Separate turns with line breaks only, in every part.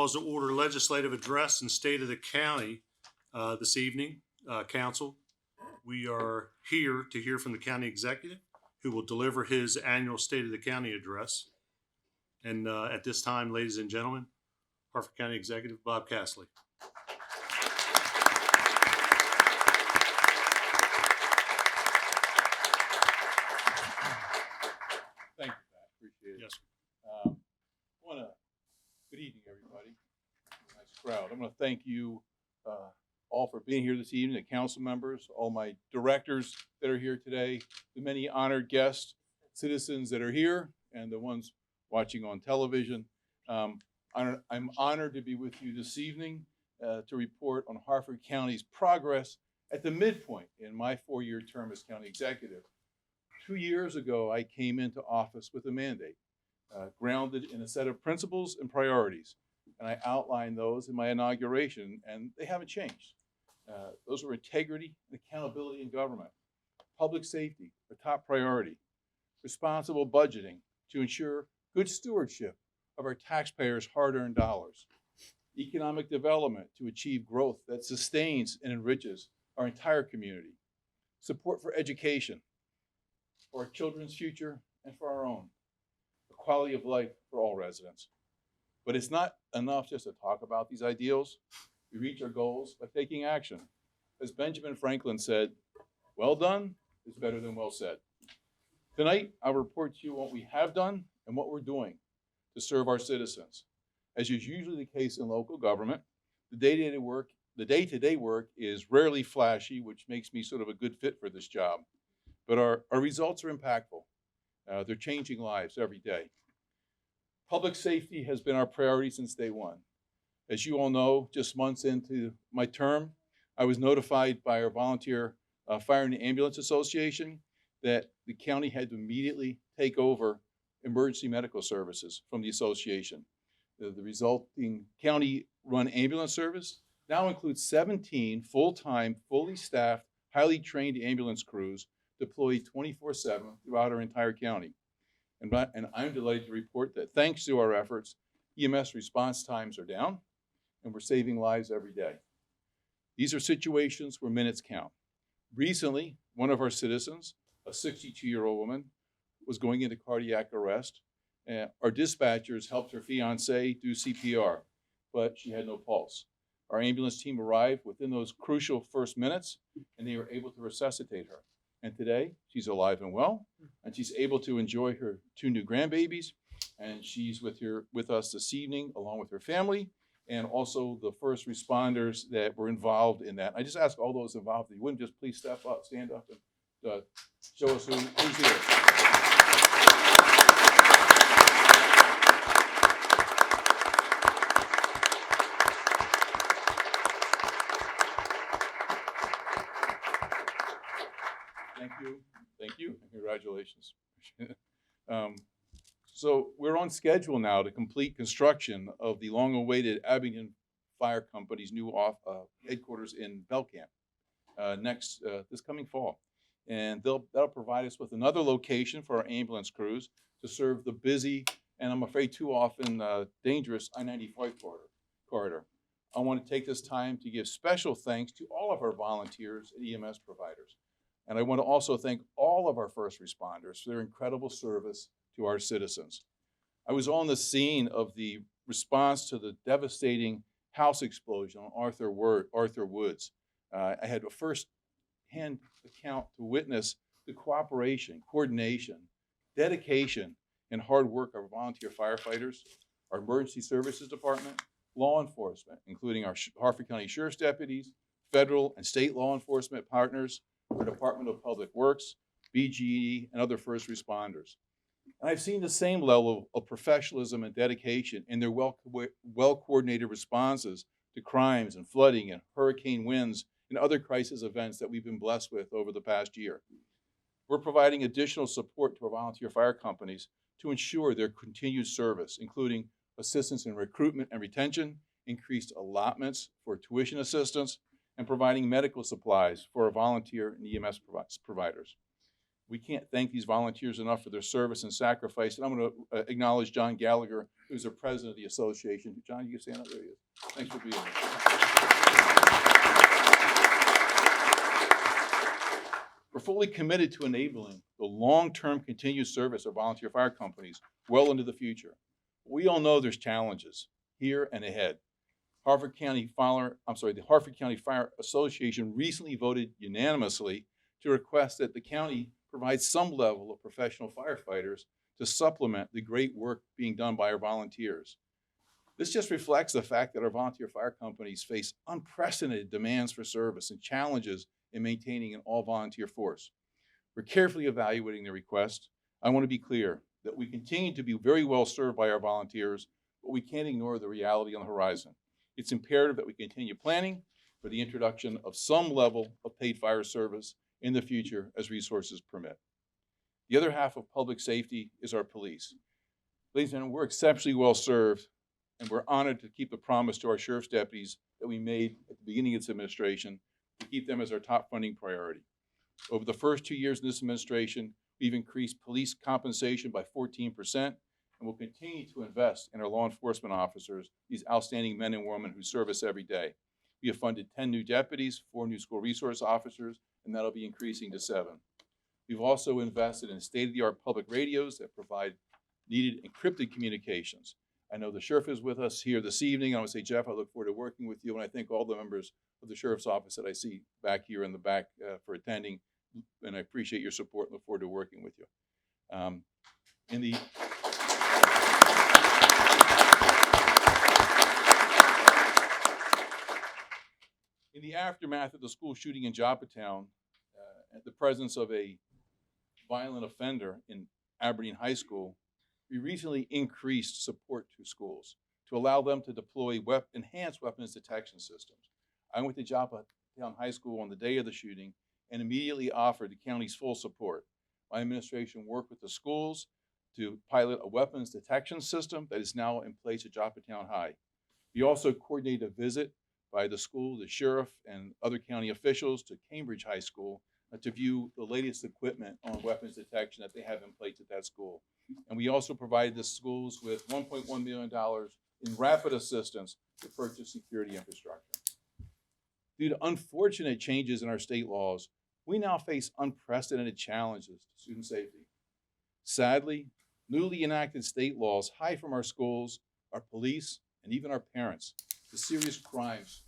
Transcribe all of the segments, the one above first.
calls to order legislative address and state of the county this evening. Council, we are here to hear from the county executive, who will deliver his annual State of the County address. And at this time, ladies and gentlemen, Harford County Executive Bob Castley.
Thank you, Pat. Appreciate it.
Yes.
Good evening, everybody. Nice crowd. I'm going to thank you all for being here this evening, the council members, all my directors that are here today, the many honored guests, citizens that are here, and the ones watching on television. I'm honored to be with you this evening to report on Harford County's progress at the midpoint in my 4-year term as county executive. 2 years ago, I came into office with a mandate grounded in a set of principles and priorities, and I outlined those in my inauguration, and they haven't changed. Those were integrity and accountability in government, public safety, a top priority, responsible budgeting to ensure good stewardship of our taxpayers' hard-earned dollars, economic development to achieve growth that sustains and enriches our entire community, support for education, for our children's future and for our own, a quality of life for all residents. But it's not enough just to talk about these ideals. We reach our goals by taking action. As Benjamin Franklin said, well done is better than well said. Tonight, I'll report to you what we have done and what we're doing to serve our citizens. As is usually the case in local government, the day-to-day work is rarely flashy, which makes me sort of a good fit for this job. But our results are impactful. They're changing lives every day. Public safety has been our priority since day one. As you all know, just months into my term, I was notified by our volunteer Fire and Ambulance Association that the county had to immediately take over emergency medical services from the association. The resulting county-run ambulance service now includes 17 full-time, fully staffed, highly trained ambulance crews deployed 24/7 throughout our entire county. And I'm delighted to report that thanks to our efforts, EMS response times are down, and we're saving lives every day. These are situations where minutes count. Recently, one of our citizens, a 62-year-old woman, was going into cardiac arrest. Our dispatchers helped her fiance do CPR, but she had no pulse. Our ambulance team arrived within those crucial first minutes, and they were able to resuscitate her. And today, she's alive and well, and she's able to enjoy her 2 new grandbabies, and she's with us this evening, along with her family, and also the first responders that were involved in that. I just ask all those involved, if you wouldn't just please step up, stand up, and show us who's here. Thank you, and congratulations. So we're on schedule now to complete construction of the long-awaited Abington Fire Company's new headquarters in Belcamp this coming fall. And that'll provide us with another location for our ambulance crews to serve the busy and I'm afraid too often dangerous I-95 corridor. I want to take this time to give special thanks to all of our volunteers and EMS providers. And I want to also thank all of our first responders for their incredible service to our citizens. I was on the scene of the response to the devastating house explosion on Arthur Woods. I had a first-hand account to witness the cooperation, coordination, dedication, and hard work of our volunteer firefighters, our emergency services department, law enforcement, including our Harford County Sheriff's deputies, federal and state law enforcement partners, our Department of Public Works, BGE, and other first responders. And I've seen the same level of professionalism and dedication in their well-coordinated responses to crimes and flooding and hurricane winds and other crisis events that we've been blessed with over the past year. We're providing additional support to our volunteer fire companies to ensure their continued service, including assistance in recruitment and retention, increased allotments for tuition assistance, and providing medical supplies for our volunteer and EMS providers. We can't thank these volunteers enough for their service and sacrifice. And I'm going to acknowledge John Gallagher, who's the president of the association. John, you can stand up. There he is. Thanks for being here. We're fully committed to enabling the long-term continued service of volunteer fire companies well into the future. We all know there's challenges here and ahead. The Harford County Fire Association recently voted unanimously to request that the county provide some level of professional firefighters to supplement the great work being done by our volunteers. This just reflects the fact that our volunteer fire companies face unprecedented demands for service and challenges in maintaining an all-volunteer force. We're carefully evaluating the request. I want to be clear that we continue to be very well served by our volunteers, but we can't ignore the reality on the horizon. It's imperative that we continue planning for the introduction of some level of paid fire service in the future as resources permit. The other half of public safety is our police. Ladies and gentlemen, we're exceptionally well served, and we're honored to keep the promise to our sheriff's deputies that we made at the beginning of this administration to keep them as our top funding priority. Over the first 2 years in this administration, we've increased police compensation by 14%, and will continue to invest in our law enforcement officers, these outstanding men and women who serve us every day. We have funded 10 new deputies, 4 new school resource officers, and that'll be increasing to 7. We've also invested in state-of-the-art public radios that provide needed encrypted communications. I know the sheriff is with us here this evening. I want to say, Jeff, I look forward to working with you, and I thank all the members of the sheriff's office that I see back here in the back for attending, and I appreciate your support and look forward to working with you. In the aftermath of the school shooting in Joppatown, at the presence of a violent offender in Aberdeen High School, we recently increased support to schools to allow them to deploy enhanced weapons detection systems. I went to Joppatown High School on the day of the shooting and immediately offered the county's full support. My administration worked with the schools to pilot a weapons detection system that is now in place at Joppatown High. We also coordinated a visit by the school, the sheriff, and other county officials to Cambridge High School to view the latest equipment on weapons detection that they have in place at that school. And we also provided the schools with $1.1 million in rapid assistance to purchase security infrastructure. Due to unfortunate changes in our state laws, we now face unprecedented challenges to student safety. Sadly, newly enacted state laws hide from our schools, our police, and even our parents the serious crimes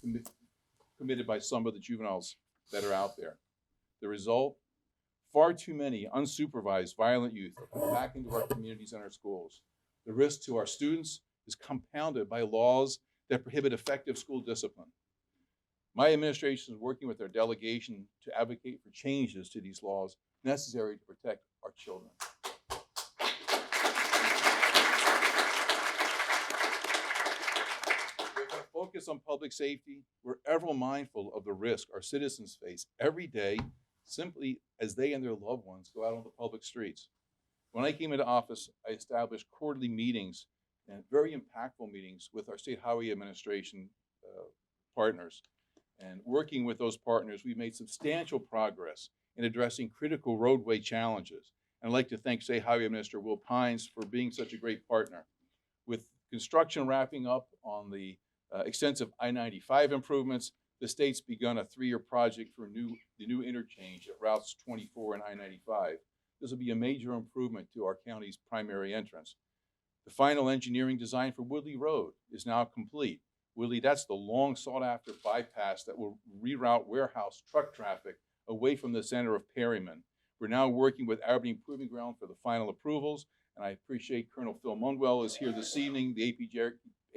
committed by some of the juveniles that are out there. The result? Far too many unsupervised violent youth are put back into our communities and our schools. The risk to our students is compounded by laws that prohibit effective school discipline. My administration is working with our delegation to advocate for changes to these laws necessary to protect our children. With our focus on public safety, we're ever mindful of the risk our citizens face every day simply as they and their loved ones go out on the public streets. When I came into office, I established quarterly meetings and very impactful meetings with our state highway administration partners. And working with those partners, we've made substantial progress in addressing critical roadway challenges. And I'd like to thank State Highway Minister Will Pines for being such a great partner. With construction wrapping up on the extensive I-95 improvements, the state's begun a 3-year project for the new interchange at routes 24 and I-95. This will be a major improvement to our county's primary entrance. The final engineering design for Woodley Road is now complete. Woodley, that's the long sought after bypass that will reroute warehouse truck traffic away from the center of Perryman. We're now working with Aberdeen Proving Ground for the final approvals, and I appreciate Colonel Phil Mundwell is here this evening, the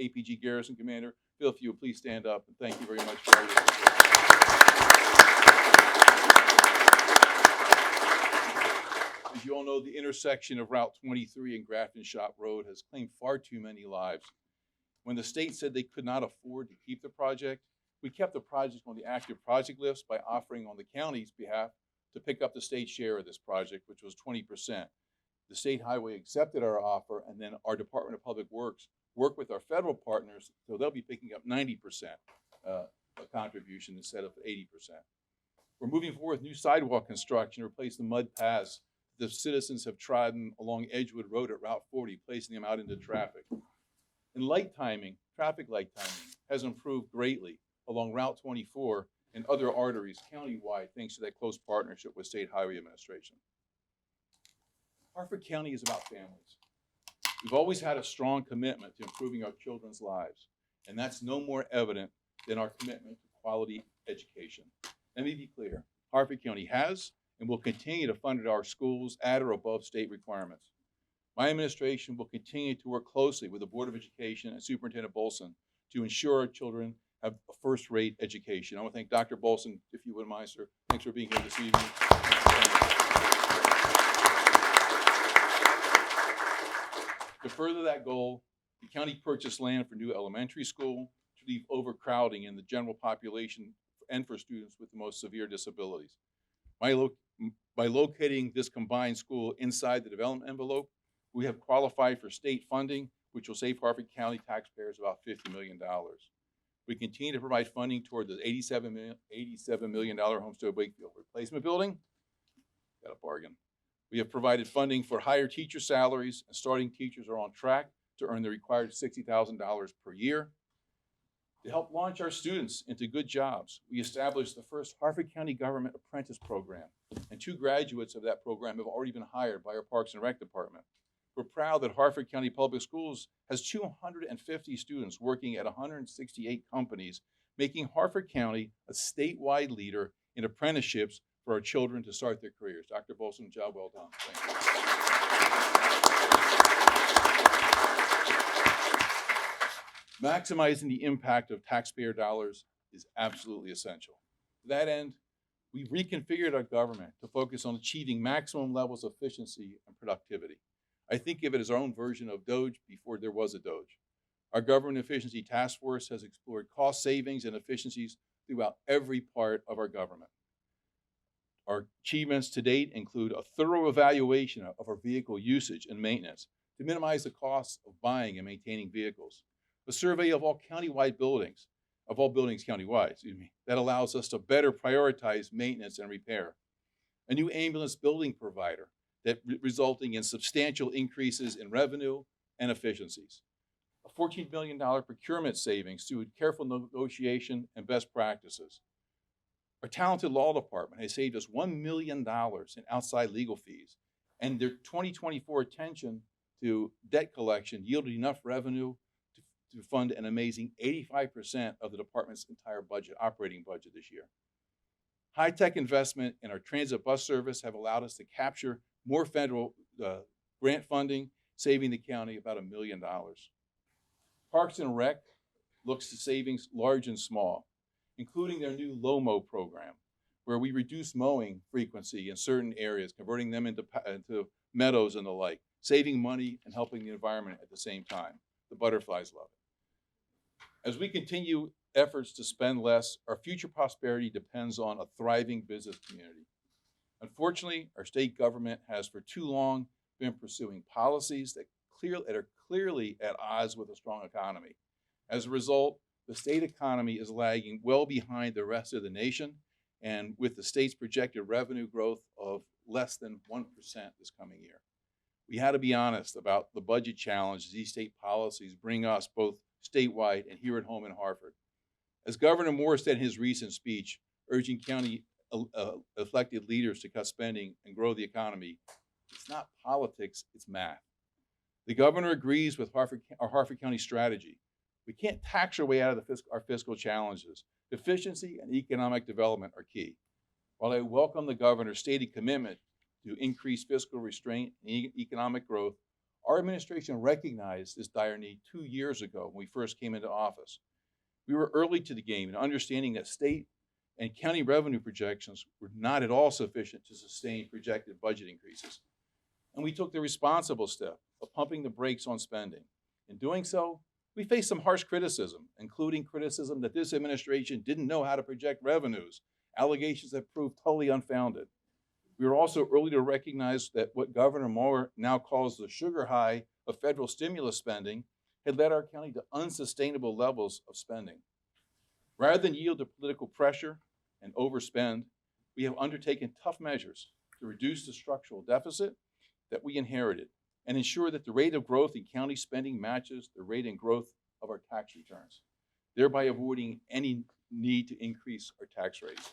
APG Garrison Commander. Phil, if you would please stand up, and thank you very much for all your support. As you all know, the intersection of Route 23 and Grafton Shop Road has claimed far too many lives. When the state said they could not afford to keep the project, we kept the project on the active project list by offering on the county's behalf to pick up the state share of this project, which was 20%. The state highway accepted our offer, and then our Department of Public Works worked with our federal partners, so they'll be picking up 90% a contribution instead of 80%. We're moving forward with new sidewalk construction to replace the mud paths the citizens have trodden along Edgewood Road at Route 40, placing them out into traffic. And light timing, traffic light timing, has improved greatly along Route 24 and other arteries countywide, thanks to that close partnership with State Highway Administration. Harford County is about families. We've always had a strong commitment to improving our children's lives, and that's no more evident than our commitment to quality education. Let me be clear, Harford County has and will continue to fund our schools at or above state requirements. My administration will continue to work closely with the Board of Education and Superintendent Bolson to ensure our children have a first-rate education. I want to thank Dr. Bolson, if you wouldn't mind, sir. Thanks for being here this evening. To further that goal, the county purchased land for new elementary school to relieve overcrowding in the general population and for students with the most severe disabilities. By locating this combined school inside the development envelope, we have qualified for state funding, which will save Harford County taxpayers about $50 million. We continue to provide funding toward the $87 million Homestead Wakefield replacement building. Got a bargain. We have provided funding for higher teacher salaries, and starting teachers are on track to earn the required $60,000 per year. To help launch our students into good jobs, we established the first Harford County Government Apprentice Program, and 2 graduates of that program have already been hired by our Parks and Rec Department. We're proud that Harford County Public Schools has 250 students working at 168 companies, making Harford County a statewide leader in apprenticeships for our children to start their careers. Dr. Bolson, job well done. Thank you. Maximizing the impact of taxpayer dollars is absolutely essential. To that end, we reconfigured our government to focus on achieving maximum levels of efficiency and productivity. I think of it as our own version of DOGE before there was a DOGE. Our Government Efficiency Task Force has explored cost savings and efficiencies throughout every part of our government. Our achievements to date include a thorough evaluation of our vehicle usage and maintenance to minimize the costs of buying and maintaining vehicles, a survey of all buildings countywide, that allows us to better prioritize maintenance and repair, a new ambulance building provider that resulting in substantial increases in revenue and efficiencies, a $14 million procurement savings through careful negotiation and best practices. Our talented law department has saved us $1 million in outside legal fees, and their 2024 attention to debt collection yielded enough revenue to fund an amazing 85% of the department's entire operating budget this year. High-tech investment in our transit bus service have allowed us to capture more federal grant funding, saving the county about $1 million. Parks and Rec looks to savings large and small, including their new LOMO program, where we reduce mowing frequency in certain areas, converting them into meadows and the like, saving money and helping the environment at the same time. The butterflies love it. As we continue efforts to spend less, our future prosperity depends on a thriving business community. Unfortunately, our state government has for too long been pursuing policies that are clearly at odds with a strong economy. As a result, the state economy is lagging well behind the rest of the nation, and with the state's projected revenue growth of less than 1% this coming year. We had to be honest about the budget challenges these state policies bring us both statewide and here at home in Harford. As Governor Moore said in his recent speech, urging county elected leaders to cut spending and grow the economy, it's not politics, it's math. The governor agrees with our Harford County strategy. We can't tax our way out of our fiscal challenges. Efficiency and economic development are key. While I welcome the governor's stated commitment to increase fiscal restraint and economic growth, our administration recognized this dire need 2 years ago when we first came into office. We were early to the game in understanding that state and county revenue projections were not at all sufficient to sustain projected budget increases. And we took the responsible step of pumping the brakes on spending. In doing so, we faced some harsh criticism, including criticism that this administration didn't know how to project revenues, allegations that proved totally unfounded. We were also early to recognize that what Governor Moore now calls the sugar high of federal stimulus spending had led our county to unsustainable levels of spending. Rather than yield to political pressure and overspend, we have undertaken tough measures to reduce the structural deficit that we inherited and ensure that the rate of growth in county spending matches the rate and growth of our tax returns, thereby avoiding any need to increase our tax rates.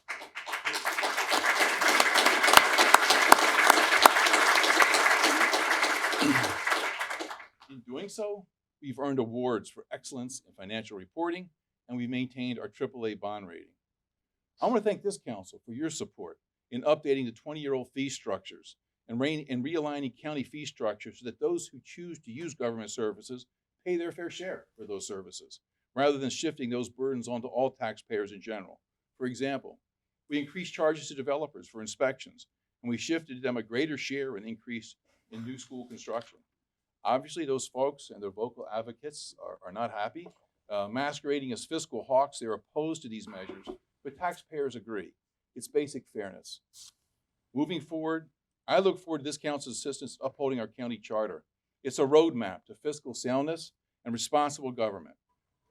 In doing so, we've earned awards for excellence in financial reporting, and we maintained our AAA bond rating. I want to thank this council for your support in updating the 20-year-old fee structures and realigning county fee structures so that those who choose to use government services pay their fair share for those services, rather than shifting those burdens onto all taxpayers in general. For example, we increased charges to developers for inspections, and we shifted them a greater share and increase in new school construction. Obviously, those folks and their vocal advocates are not happy. Masquerading as fiscal hawks, they're opposed to these measures, but taxpayers agree. It's basic fairness. Moving forward, I look forward to this council's assistance upholding our county charter. It's a roadmap to fiscal soundness and responsible government.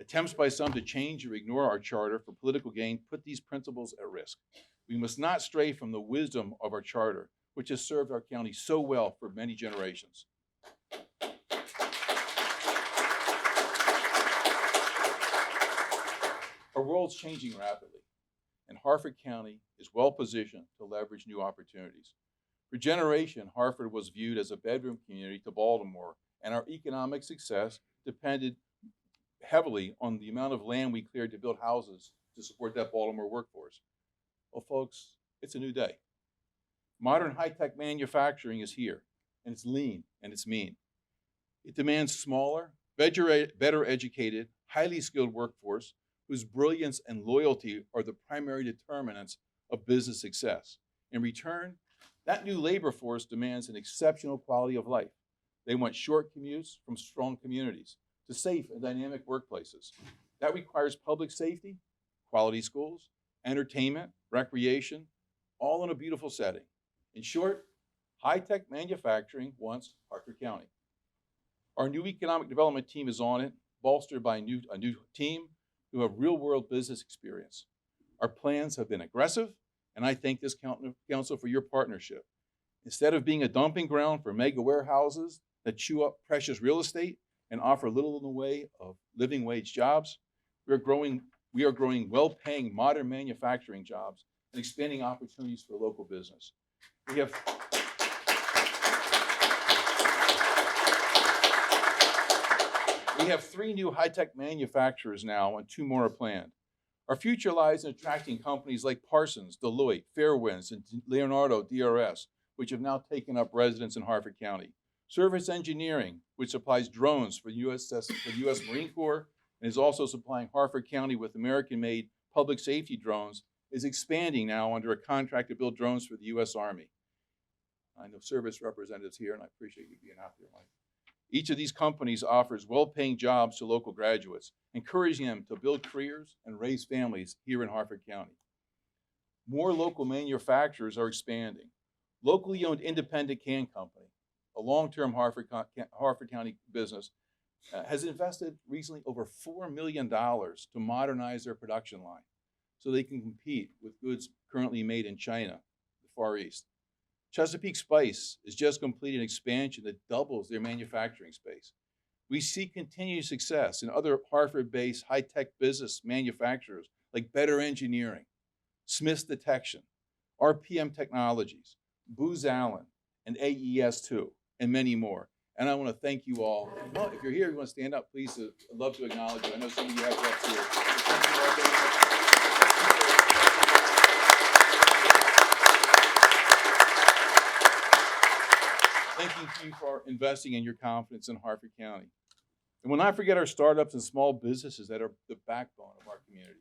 Attempts by some to change or ignore our charter for political gain put these principles at risk. We must not stray from the wisdom of our charter, which has served our county so well for many generations. Our world's changing rapidly, and Harford County is well positioned to leverage new opportunities. For generations, Harford was viewed as a bedroom community to Baltimore, and our economic success depended heavily on the amount of land we cleared to build houses to support that Baltimore workforce. Well, folks, it's a new day. Modern high-tech manufacturing is here, and it's lean and it's mean. It demands smaller, better educated, highly skilled workforce whose brilliance and loyalty are the primary determinants of business success. In return, that new labor force demands an exceptional quality of life. They want short commutes from strong communities to safe and dynamic workplaces. That requires public safety, quality schools, entertainment, recreation, all in a beautiful setting. In short, high-tech manufacturing wants Harford County. Our new economic development team is on it, bolstered by a new team who have real-world business experience. Our plans have been aggressive, and I thank this council for your partnership. Instead of being a dumping ground for mega warehouses that chew up precious real estate and offer little in the way of living wage jobs, we are growing well-paying modern manufacturing jobs and expanding opportunities for local business. We have 3 new high-tech manufacturers now, and 2 more are planned. Our future lies in attracting companies like Parsons, Deloitte, Fairwinds, and Leonardo DRS, which have now taken up residence in Harford County. Service Engineering, which supplies drones for the U.S. Marine Corps and is also supplying Harford County with American-made public safety drones, is expanding now under a contract to build drones for the U.S. Army. I know service representatives here, and I appreciate you being out there, Mike. Each of these companies offers well-paying jobs to local graduates, encouraging them to build careers and raise families here in Harford County. More local manufacturers are expanding. Locally owned Independent Can Company, a long-term Harford County business, has invested recently over $4 million to modernize their production line so they can compete with goods currently made in China, the Far East. Chesapeake Spice has just completed an expansion that doubles their manufacturing space. We see continued success in other Harford-based high-tech business manufacturers like Better Engineering, Smith's Detection, RPM Technologies, Booz Allen, and AES2, and many more. And I want to thank you all. Well, if you're here, you want to stand up, please. I'd love to acknowledge you. I know some of you have reps here. Thank you for investing in your confidence in Harford County. And we'll not forget our startups and small businesses that are the backbone of our community.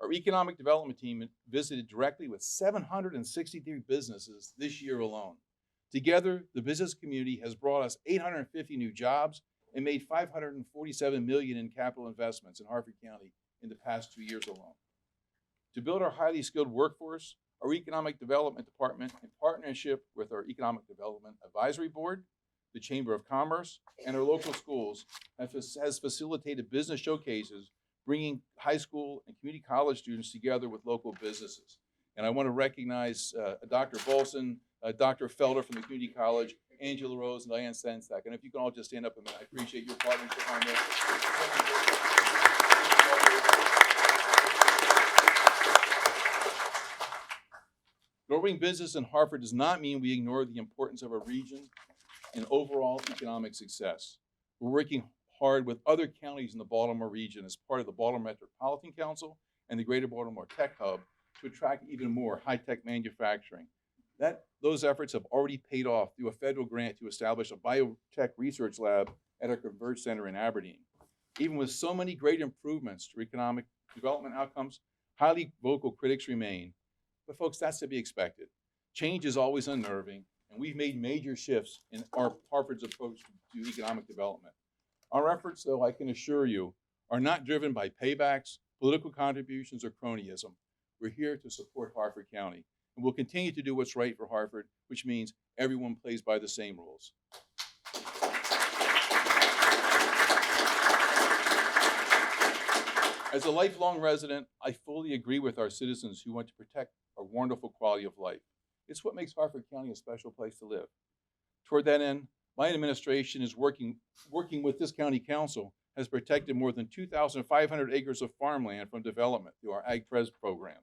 Our economic development team visited directly with 763 businesses this year alone. Together, the business community has brought us 850 new jobs and made $547 million in capital investments in Harford County in the past 2 years alone. To build our highly skilled workforce, our Economic Development Department, in partnership with our Economic Development Advisory Board, the Chamber of Commerce, and our local schools, has facilitated business showcases, bringing high school and community college students together with local businesses. And I want to recognize Dr. Bolson, Dr. Felder from the Community College, Angela Rose, and Diane Sensak. And if you can all just stand up a minute, I appreciate your partnership on this. Growing business in Hartford does not mean we ignore the importance of our region and overall economic success. We're working hard with other counties in the Baltimore region as part of the Baltimore Metropolitan Council and the Greater Baltimore Tech Hub to attract even more high-tech manufacturing. Those efforts have already paid off through a federal grant to establish a biotech research lab at our Converge Center in Aberdeen. Even with so many great improvements to economic development outcomes, highly vocal critics remain. But folks, that's to be expected. Change is always unnerving, and we've made major shifts in our Hartford's approach to economic development. Our efforts, though, I can assure you, are not driven by paybacks, political contributions, or cronyism. We're here to support Hartford County, and we'll continue to do what's right for Hartford, which means everyone plays by the same rules. As a lifelong resident, I fully agree with our citizens who want to protect our wonderful quality of life. It's what makes Hartford County a special place to live. Toward that end, my administration is working with this county council, has protected more than 2,500 acres of farmland from development through our AgPres program.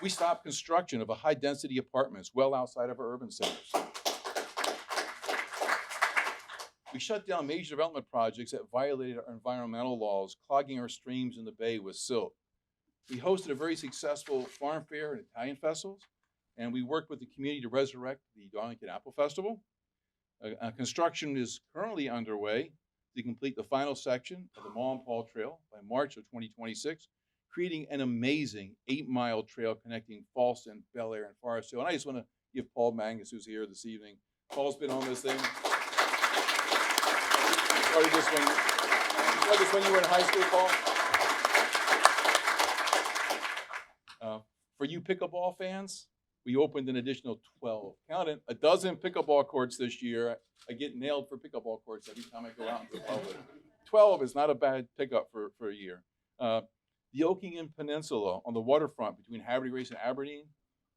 We stopped construction of high-density apartments well outside of our urban centers. We shut down major development projects that violated our environmental laws, clogging our streams in the bay with silt. We hosted a very successful farm fair and Italian festivals, and we worked with the community to resurrect the Darlington Apple Festival. Construction is currently underway to complete the final section of the Ma and Paul Trail by March of 2026, creating an amazing 8-mile trail connecting Fallston, Bel Air, and Forest Hill. And I just want to give Paul Magnus, who's here this evening. Paul's been on this thing. You started this when you were in high school, Paul? For you pickleball fans, we opened an additional 12. Count it, a dozen pickleball courts this year. I get nailed for pickleball courts every time I go out into the public. 12 is not a bad pickup for a year. The Oakingen Peninsula on the waterfront between Haverty Race and Aberdeen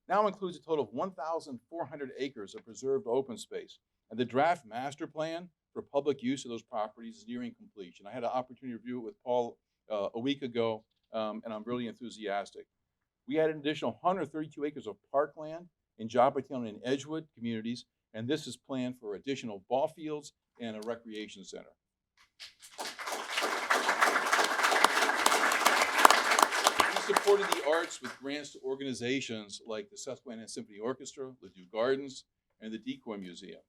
now includes a total of 1,400 acres of preserved open space. And the draft master plan for public use of those properties is nearing completion. I had an opportunity to review it with Paul a week ago, and I'm really enthusiastic. We added an additional 132 acres of parkland in Joppatown and Edgewood communities, and this is planned for additional ball fields and a recreation center. We supported the arts with grants to organizations like the Susquehanna Symphony Orchestra, Ladue Gardens, and the Decoy Museum,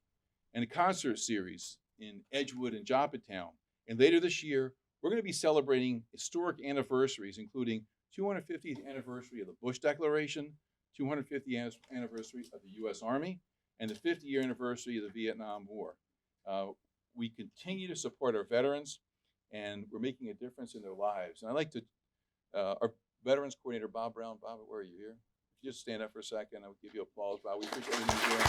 and a concert series in Edgewood and Joppatown. And later this year, we're going to be celebrating historic anniversaries, including 250th anniversary of the Bush Declaration, 250th anniversary of the U.S. Army, and the 50-year anniversary of the Vietnam War. We continue to support our veterans, and we're making a difference in their lives. And I'd like to, our Veterans Coordinator, Bob Brown. Bob, where are you here? If you just stand up for a second, I'll give you applause, Bob. We appreciate everything you're doing.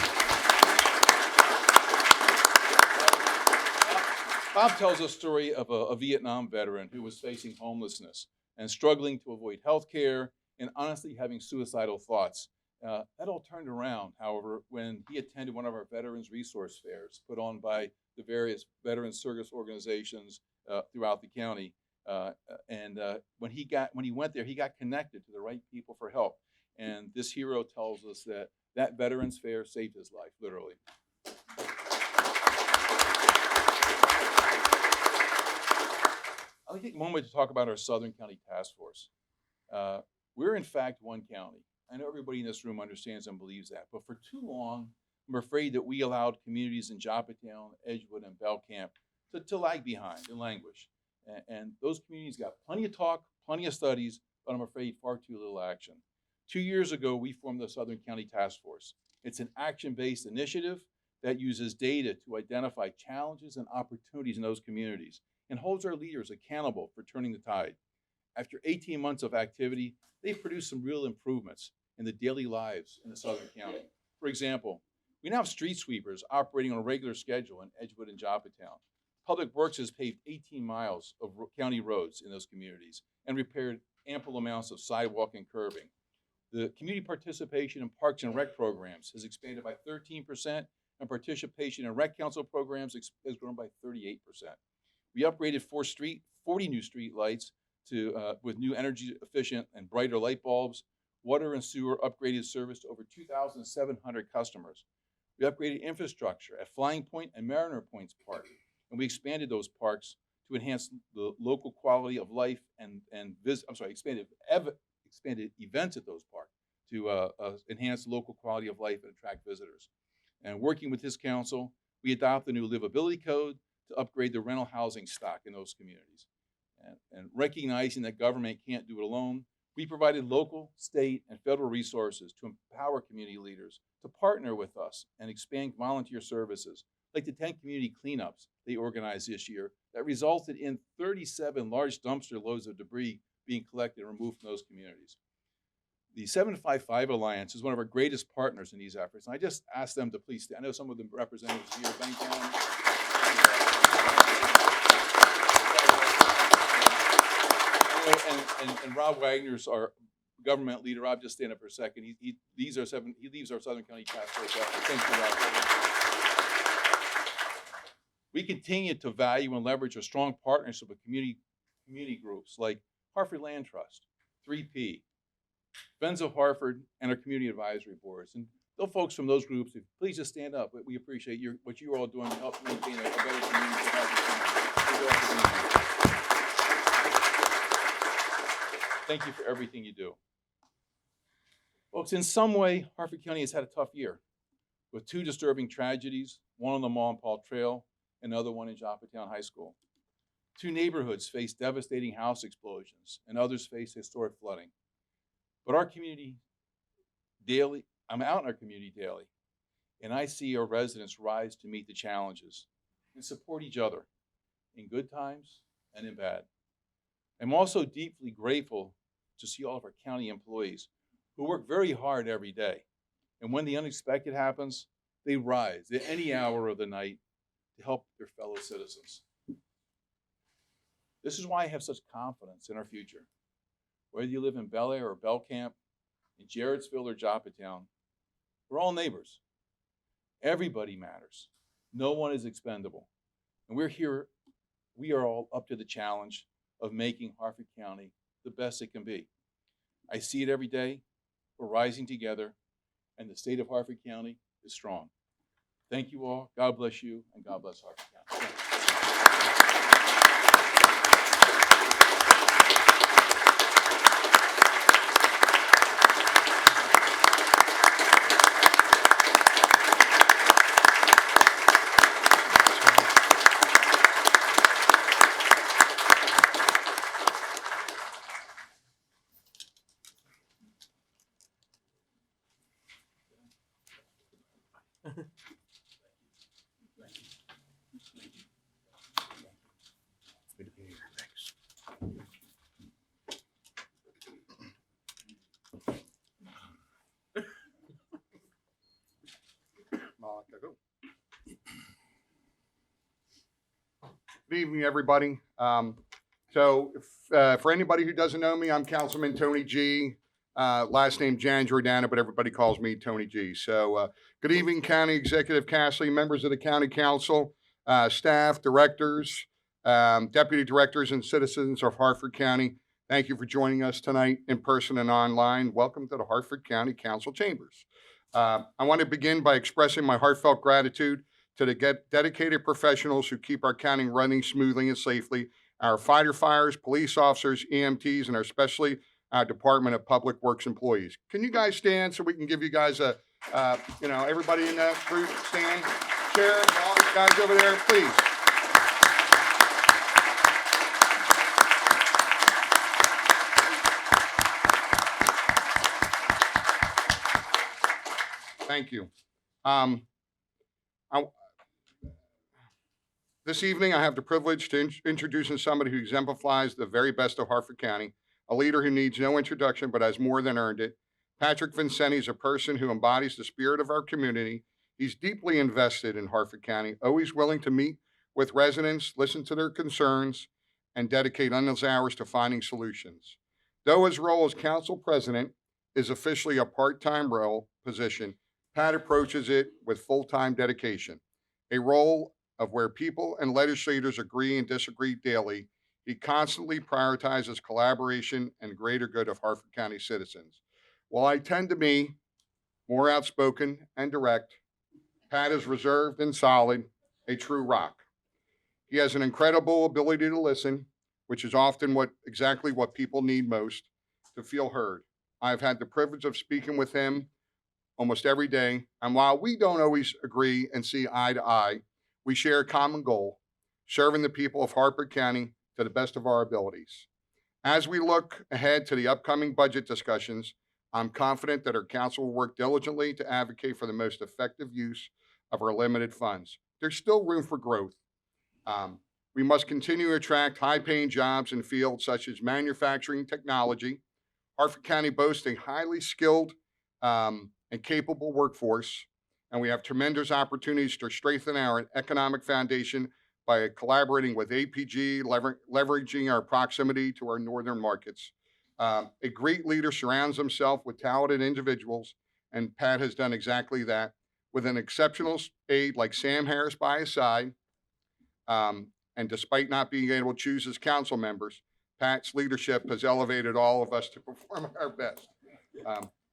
Bob tells a story of a Vietnam veteran who was facing homelessness and struggling to avoid health care and honestly having suicidal thoughts. That all turned around, however, when he attended one of our Veterans Resource Fairs put on by the various veteran service organizations throughout the county. When he went there, he got connected to the right people for help. And this hero tells us that Veterans Fair saved his life, literally. I'll take a moment to talk about our Southern County Task Force. We're in fact one county. I know everybody in this room understands and believes that, but for too long, I'm afraid that we allowed communities in Joppatown, Edgewood, and Belcamp to lag behind and languish. And those communities got plenty of talk, plenty of studies, but I'm afraid far too little action. 2 years ago, we formed the Southern County Task Force. It's an action-based initiative that uses data to identify challenges and opportunities in those communities and holds our leaders accountable for turning the tide. After 18 months of activity, they've produced some real improvements in the daily lives in the Southern County. For example, we now have street sweepers operating on a regular schedule in Edgewood and Joppatown. Public Works has paved 18 miles of county roads in those communities and repaired ample amounts of sidewalk and curbing. The community participation in parks and rec programs has expanded by 13%, and participation in rec council programs has grown by 38%. We upgraded 40 new street lights with new energy efficient and brighter light bulbs. Water and sewer upgraded service to over 2,700 customers. We upgraded infrastructure at Flying Point and Mariner Points Park, and we expanded those parks to enhance the local quality of life expanded events at those parks to enhance local quality of life and attract visitors. And working with this council, we adopted a new livability code to upgrade the rental housing stock in those communities. And recognizing that government can't do it alone, we provided local, state, and federal resources to empower community leaders to partner with us and expand volunteer services, like the 10 community cleanups they organized this year that resulted in 37 large dumpster loads of debris being collected and removed from those communities. The 755 Alliance is one of our greatest partners in these efforts, and I just asked them to please stay. I know some of the representatives here, Ben County, and Rob Wagner's our government leader. Rob, just stand up for a second. He leaves our Southern County Task Force effort. Thank you, Rob. We continue to value and leverage a strong partnership with community groups like Hartford Land Trust, 3P, Friends of Hartford, and our community advisory boards. And those folks from those groups, please just stand up. We appreciate what you are all doing to help maintain a better community. Thank you for everything you do. Folks, in some way, Hartford County has had a tough year with 2 disturbing tragedies, one on the Ma and Paul Trail, another one in Joppatown High School. 2 neighborhoods face devastating house explosions, and others face historic flooding. But our community daily, I'm out in our community daily, and I see our residents rise to meet the challenges and support each other in good times and in bad. I'm also deeply grateful to see all of our county employees who work very hard every day. And when the unexpected happens, they rise at any hour of the night to help their fellow citizens. This is why I have such confidence in our future. Whether you live in Bel Air or Belcamp, in Jarrettsville or Joppatown, we're all neighbors. Everybody matters. No one is expendable. And we are all up to the challenge of making Hartford County the best it can be. I see it every day. We're rising together, and the state of Hartford County is strong. Thank you all. God bless you, and God bless Hartford County.
Good evening, everybody. For anybody who doesn't know me, I'm Councilman Tony G. Last name Jan Giordano, but everybody calls me Tony G. So good evening, County Executive Casserly, members of the County Council, staff, directors, deputy directors, and citizens of Hartford County. Thank you for joining us tonight in person and online. Welcome to the Hartford County Council Chambers. I want to begin by expressing my heartfelt gratitude to the dedicated professionals who keep our county running smoothly and safely, our fires, police officers, EMTs, and especially our Department of Public Works employees. Can you guys stand so we can give you guys everybody in the group stand? Sheriff, all these guys over there, please. Thank you. This evening, I have the privilege to introduce somebody who exemplifies the very best of Hartford County, a leader who needs no introduction but has more than earned it. Patrick Vincenti is a person who embodies the spirit of our community. He's deeply invested in Hartford County, always willing to meet with residents, listen to their concerns, and dedicate endless hours to finding solutions. Though his role as council president is officially a part-time role position, Pat approaches it with full-time dedication, a role of where people and legislators agree and disagree daily. He constantly prioritizes collaboration and greater good of Harford County citizens. While I tend to be more outspoken and direct, Pat is reserved and solid, a true rock. He has an incredible ability to listen, which is often exactly what people need most, to feel heard. I've had the privilege of speaking with him almost every day, and while we don't always agree and see eye to eye, we share a common goal, serving the people of Harford County to the best of our abilities. As we look ahead to the upcoming budget discussions, I'm confident that our council will work diligently to advocate for the most effective use of our limited funds. There's still room for growth. We must continue to attract high-paying jobs in fields such as manufacturing technology. Harford County boasts a highly skilled and capable workforce, and we have tremendous opportunities to strengthen our economic foundation by collaborating with APG, leveraging our proximity to our northern markets. A great leader surrounds himself with talented individuals, and Pat has done exactly that. With an exceptional aide like Sam Harris by his side, and despite not being able to choose his council members, Pat's leadership has elevated all of us to perform our best.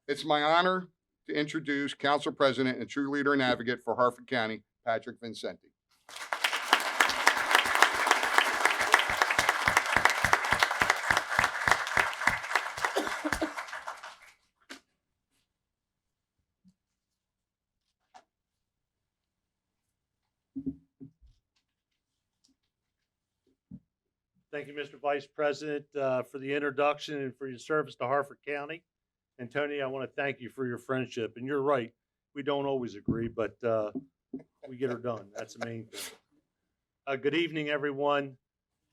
It's my honor to introduce Council President and true leader and advocate for Harford County, Patrick Vincenti.
Thank you, Mr. Vice President, for the introduction and for your service to Harford County. And Tony, I want to thank you for your friendship. And you're right, we don't always agree, but we get her done. That's the main thing. Good evening, everyone.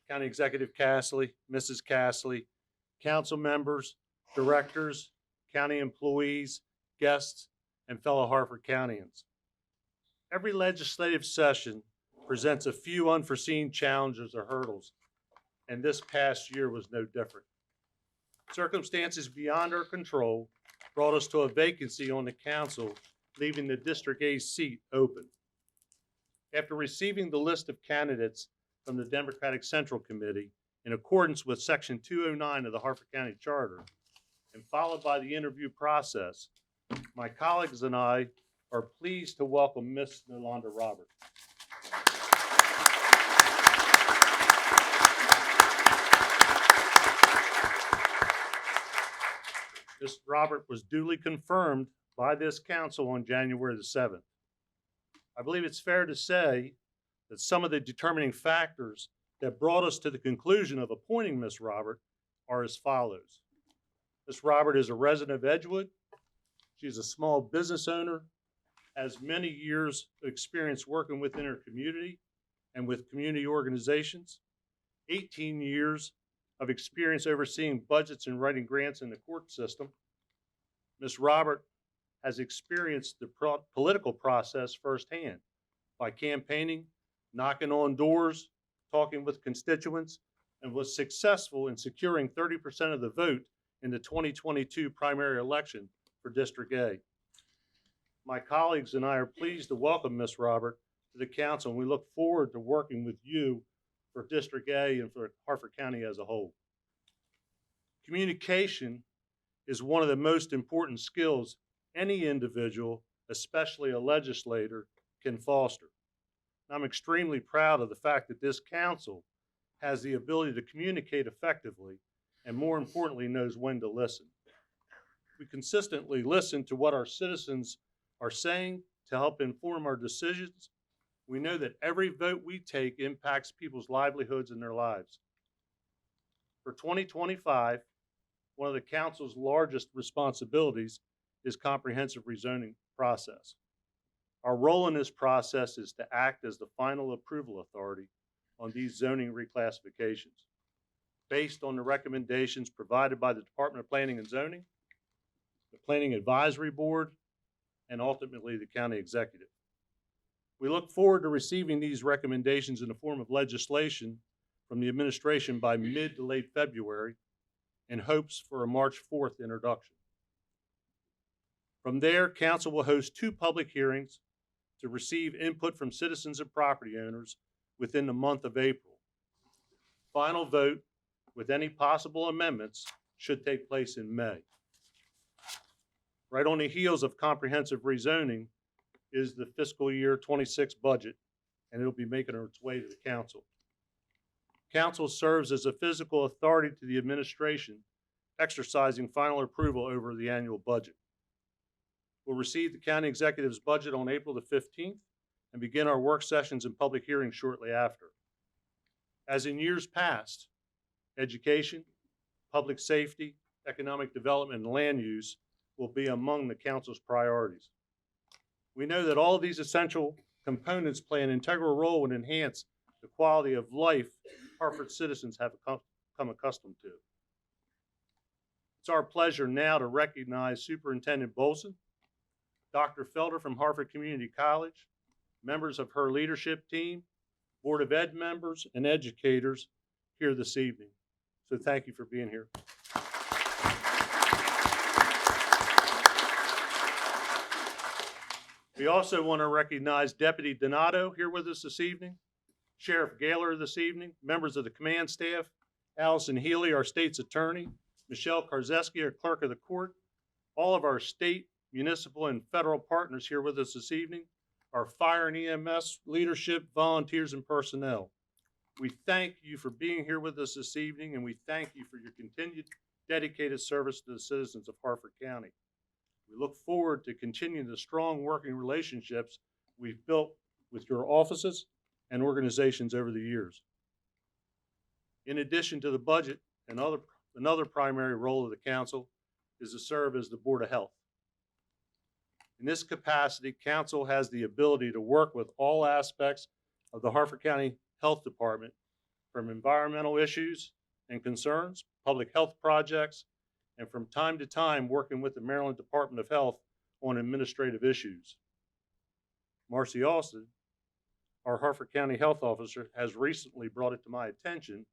County Executive Casserly, Mrs. Casserly, council members, directors, county employees, guests, and fellow Harford Countyans. Every legislative session presents a few unforeseen challenges or hurdles, and this past year was no different. Circumstances beyond our control brought us to a vacancy on the council, leaving the District A seat open. After receiving the list of candidates from the Democratic Central Committee in accordance with Section 209 of the Harford County Charter, and followed by the interview process, my colleagues and I are pleased to welcome Ms. Nolanda Roberts. Ms. Robert was duly confirmed by this council on January the 7th. I believe it's fair to say that some of the determining factors that brought us to the conclusion of appointing Ms. Robert are as follows. Ms. Robert is a resident of Edgewood. She's a small business owner, has many years of experience working within her community and with community organizations, 18 years of experience overseeing budgets and writing grants in the court system. Ms. Robert has experienced the political process firsthand by campaigning, knocking on doors, talking with constituents, and was successful in securing 30% of the vote in the 2022 primary election for District A. My colleagues and I are pleased to welcome Ms. Robert to the council, and we look forward to working with you for District A and for Harford County as a whole. Communication is one of the most important skills any individual, especially a legislator, can foster. I'm extremely proud of the fact that this council has the ability to communicate effectively and, more importantly, knows when to listen. We consistently listen to what our citizens are saying to help inform our decisions. We know that every vote we take impacts people's livelihoods and their lives. For 2025, one of the council's largest responsibilities is comprehensive rezoning process. Our role in this process is to act as the final approval authority on these zoning reclassifications based on the recommendations provided by the Department of Planning and Zoning, the Planning Advisory Board, and ultimately the county executive. We look forward to receiving these recommendations in the form of legislation from the administration by mid to late February, and hopes for a March 4th introduction. From there, Council will host 2 public hearings to receive input from citizens and property owners within the month of April. Final vote with any possible amendments should take place in May. Right on the heels of comprehensive rezoning is the fiscal year 26 budget, and it'll be making its way to the council. Council serves as a physical authority to the administration, exercising final approval over the annual budget. We'll receive the county executive's budget on April the 15th and begin our work sessions and public hearings shortly after. As in years past, education, public safety, economic development, and land use will be among the council's priorities. We know that all of these essential components play an integral role and enhance the quality of life Hartford citizens have become accustomed to. It's our pleasure now to recognize Superintendent Bolson, Dr. Felder from Hartford Community College, members of her leadership team, Board of Ed members, and educators here this evening. So thank you for being here. We also want to recognize Deputy Donato here with us this evening, Sheriff Gaylor this evening, members of the command staff, Allison Healy, our state's attorney, Michelle Karzeski, our clerk of the court, all of our state, municipal, and federal partners here with us this evening, our fire and EMS leadership, volunteers, and personnel. We thank you for being here with us this evening, and we thank you for your continued dedicated service to the citizens of Hartford County. We look forward to continuing the strong working relationships we've built with your offices and organizations over the years. In addition to the budget, another primary role of the council is to serve as the Board of Health. In this capacity, council has the ability to work with all aspects of the Hartford County Health Department, from environmental issues and concerns, public health projects, and from time to time working with the Maryland Department of Health on administrative issues. Marcy Austin, our Hartford County Health Officer, has recently brought it to my attention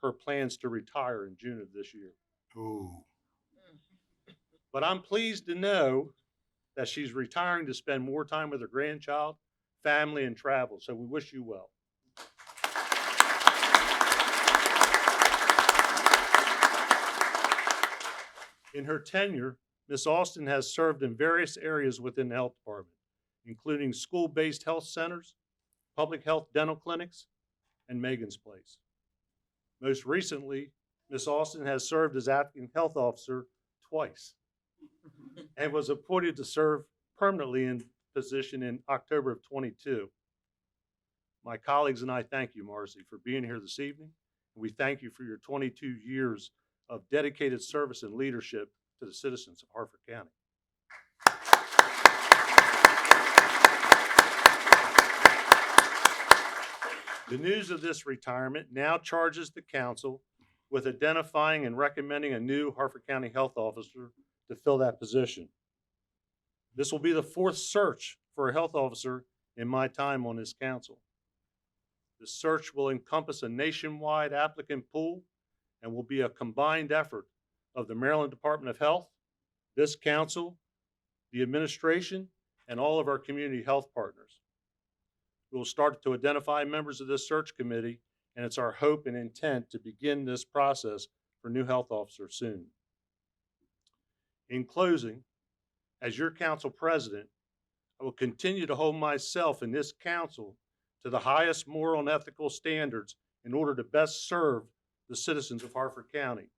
her plans to retire in June of this year.
Ooh.
But I'm pleased to know that she's retiring to spend more time with her grandchild, family, and travel. So we wish you well. In her tenure, Ms. Austin has served in various areas within the health department, including school-based health centers, public health dental clinics, and Megan's Place. Most recently, Ms. Austin has served as acting health officer twice and was appointed to serve permanently in position in October of 22. My colleagues and I thank you, Marcy, for being here this evening. We thank you for your 22 years of dedicated service and leadership to the citizens of Hartford County. The news of this retirement now charges the council with identifying and recommending a new Hartford County Health Officer to fill that position. This will be the 4th search for a health officer in my time on this council. The search will encompass a nationwide applicant pool and will be a combined effort of the Maryland Department of Health, this council, the administration, and all of our community health partners. We will start to identify members of this search committee, and it's our hope and intent to begin this process for new health officers soon. In closing, as your council president, I will continue to hold myself and this council to the highest moral and ethical standards in order to best serve the citizens of Hartford County.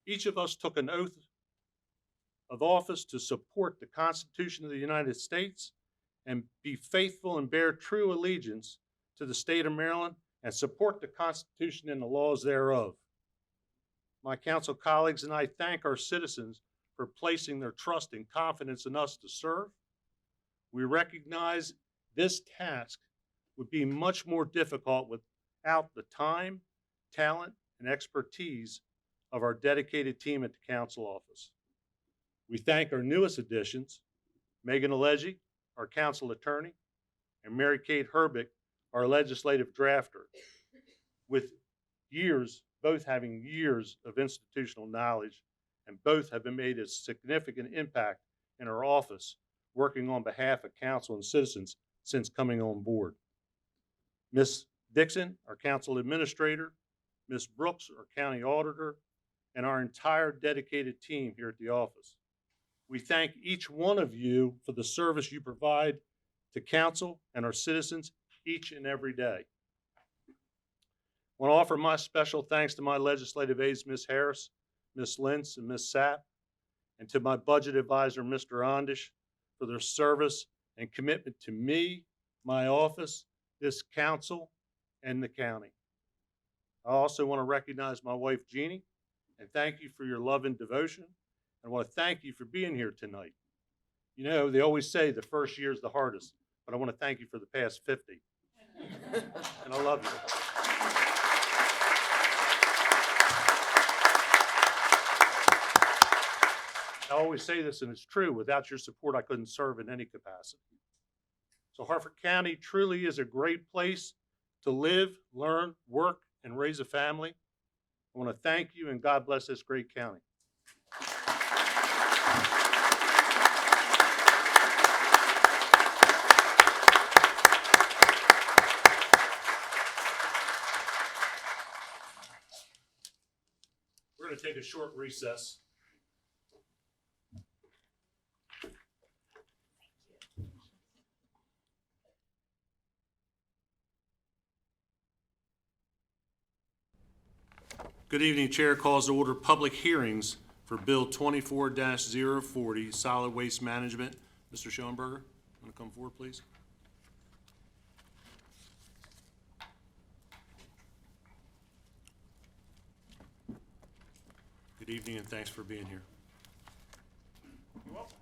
Each of us took an oath of office to support the Constitution of the United States and be faithful and bear true allegiance to the state of Maryland and support the Constitution and the laws thereof. My council colleagues and I thank our citizens for placing their trust and confidence in us to serve. We recognize this task would be much more difficult without the time, talent, and expertise of our dedicated team at the council office. We thank our newest additions, Megan Alegi, our council attorney, and Mary Kate Herbick, our legislative drafter, with years both having years of institutional knowledge, and both have made a significant impact in our office, working on behalf of council and citizens since coming on board. Ms. Dixon, our council administrator, Ms. Brooks, our county auditor, and our entire dedicated team here at the office. We thank each one of you for the service you provide to council and our citizens each and every day. I want to offer my special thanks to my legislative aides, Ms. Harris, Ms. Lentz, and Ms. Sapp, and to my budget advisor, Mr. Ondish, for their service and commitment to me, my office, this council, and the county. I also want to recognize my wife, Jeannie, and thank you for your love and devotion. I want to thank you for being here tonight. You know, they always say the first year is the hardest, but I want to thank you for the past 50. And I love you. I always say this, and it's true, without your support, I couldn't serve in any capacity. So Harford County truly is a great place to live, learn, work, and raise a family. I want to thank you, and God bless this great county. We're going to take a short recess. Good evening. Chair calls to order public hearings for Bill 24-040, Solid Waste Management. Mr. Schoenberger, want to come forward, please? Good evening, and thanks for being here.
You're welcome.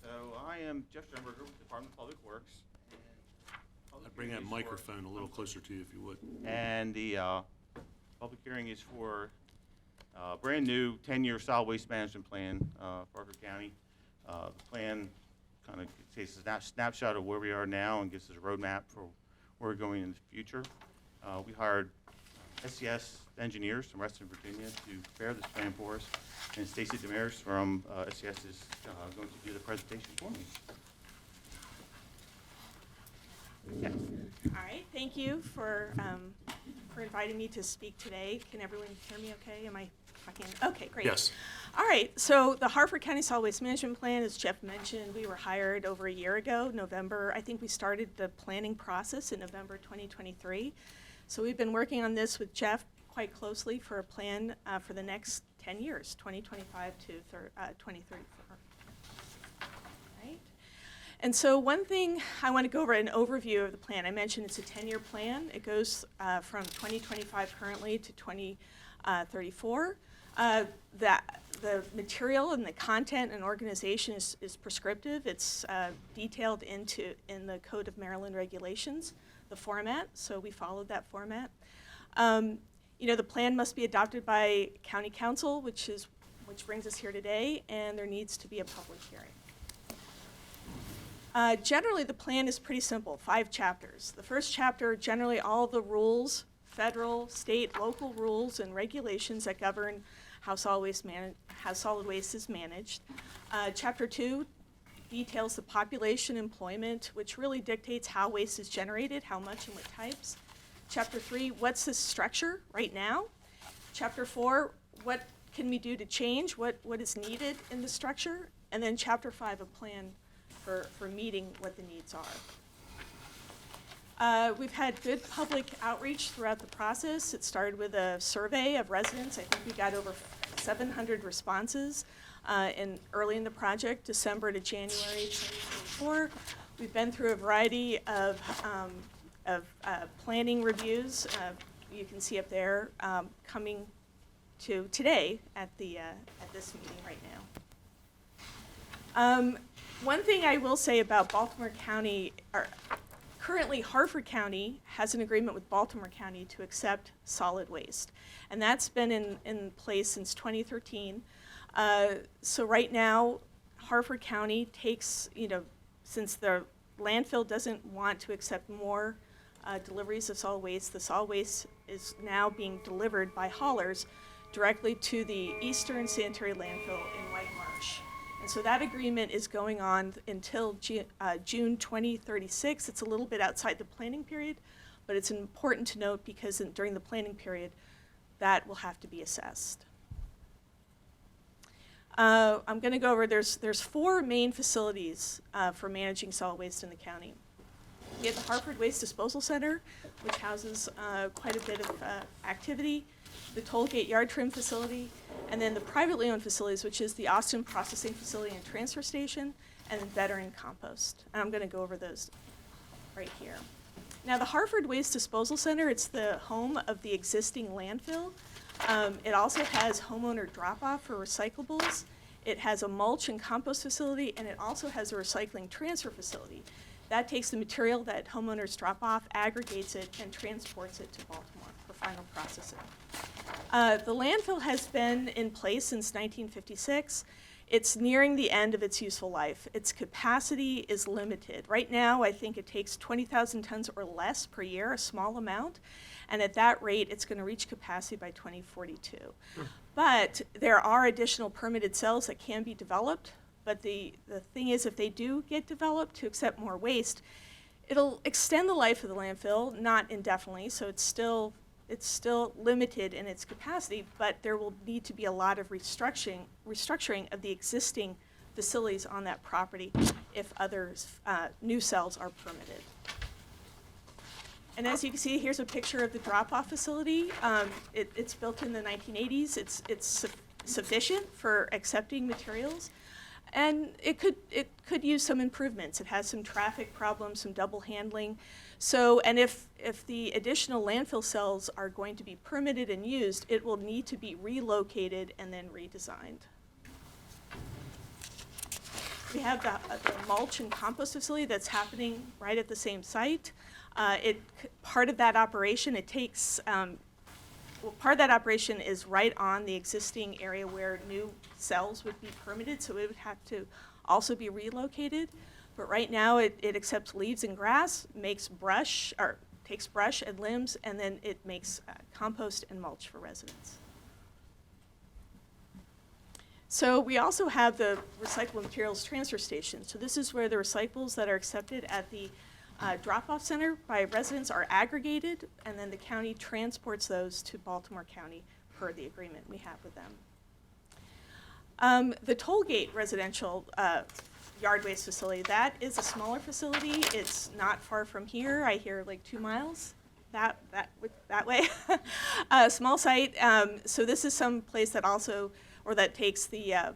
So I am Jeff Schoenberger with the Department of Public Works.
I'd bring that microphone a little closer to you if you would.
And the public hearing is for a brand-new 10-year solid waste management plan for Harford County. The plan kind of takes a snapshot of where we are now and gives us a roadmap for where we're going in the future. We hired SCS engineers from Western Virginia to prepare this plan for us, and Stacy Demers from SCS is going to do the presentation for me. Yes.
All right, thank you for inviting me to speak today. Can everyone hear me okay? Am I talking? Okay, great.
Yes.
All right, so the Harford County Solid Waste Management Plan, as Jeff mentioned, we were hired over a year ago, November. I think we started the planning process in November 2023. So we've been working on this with Jeff quite closely for a plan for the next 10 years, 2025 to 2034. Right? And so one thing, I want to go over an overview of the plan. I mentioned it's a 10-year plan. It goes from 2025 currently to 2034. The material and the content and organization is prescriptive. It's detailed in the Code of Maryland Regulations, the format, so we followed that format. You know, the plan must be adopted by County Council, which brings us here today, and there needs to be a public hearing. Generally, the plan is pretty simple, 5 chapters. The first chapter, generally all the rules, federal, state, local rules and regulations that govern how solid waste is managed. Chapter 2 details the population employment, which really dictates how waste is generated, how much and what types. Chapter 3, what's the structure right now? Chapter 4, what can we do to change? What is needed in the structure? And then Chapter 5, a plan for meeting what the needs are. We've had good public outreach throughout the process. It started with a survey of residents. I think we got over 700 responses early in the project, December to January 2024. We've been through a variety of planning reviews. You can see up there coming to today at this meeting right now. One thing I will say about Baltimore County, currently Harford County has an agreement with Baltimore County to accept solid waste, and that's been in place since 2013. So right now, Harford County takes, since the landfill doesn't want to accept more deliveries of solid waste. The solid waste is now being delivered by haulers directly to the Eastern Sanitary Landfill in White Marsh. And so that agreement is going on until June 2036. It's a little bit outside the planning period, but it's important to note because during the planning period, that will have to be assessed. I'm going to go over, there's 4 main facilities for managing solid waste in the county. We have the Hartford Waste Disposal Center, which houses quite a bit of activity, the Tollgate Yard Trim Facility, and then the privately owned facilities, which is the Austin Processing Facility and Transfer Station, and then Veteran Compost. And I'm going to go over those right here. Now, the Hartford Waste Disposal Center, it's the home of the existing landfill. It also has homeowner drop-off for recyclables. It has a mulch and compost facility, and it also has a recycling transfer facility. That takes the material that homeowners drop off, aggregates it, and transports it to Baltimore for final processing. The landfill has been in place since 1956. It's nearing the end of its useful life. Its capacity is limited. Right now, I think it takes 20,000 tons or less per year, a small amount, and at that rate, it's going to reach capacity by 2042. But there are additional permitted cells that can be developed, but the thing is, if they do get developed to accept more waste, it'll extend the life of the landfill, not indefinitely, so it's still limited in its capacity, but there will need to be a lot of restructuring of the existing facilities on that property if new cells are permitted. And as you can see, here's a picture of the drop-off facility. It's built in the 1980s. It's sufficient for accepting materials, and it could use some improvements. It has some traffic problems, some double handling. So, and if the additional landfill cells are going to be permitted and used, it will need to be relocated and then redesigned. We have the mulch and compost facility that's happening right at the same site. Part of that operation, part of that operation is right on the existing area where new cells would be permitted, so it would have to also be relocated. But right now, it accepts leaves and grass, takes brush and limbs, and then it makes compost and mulch for residents. So we also have the recyclable materials transfer station. So this is where the recyclables that are accepted at the drop-off center by residents are aggregated, and then the county transports those to Baltimore County per the agreement we have with them. The Tollgate residential yard waste facility, that is a smaller facility. It's not far from here. I hear like 2 miles that way. Small site. So this is some place that also, or that takes the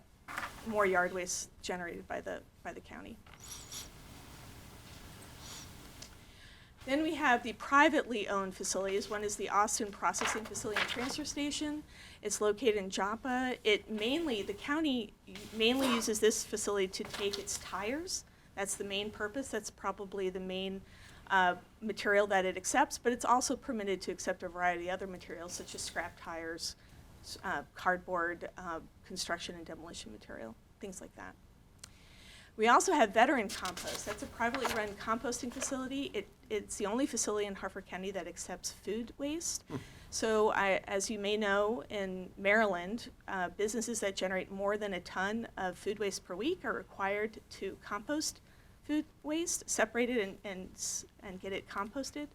more yard waste generated by the county. Then we have the privately owned facilities. One is the Austin Processing Facility and Transfer Station. It's located in Joppa. The county mainly uses this facility to take its tires. That's the main purpose. That's probably the main material that it accepts, but it's also permitted to accept a variety of other materials such as scrap tires, cardboard, construction and demolition material, things like that. We also have Veteran Compost. That's a privately run composting facility. It's the only facility in Hartford County that accepts food waste. So as you may know, in Maryland, businesses that generate more than a ton of food waste per week are required to compost food waste, separate it and get it composted.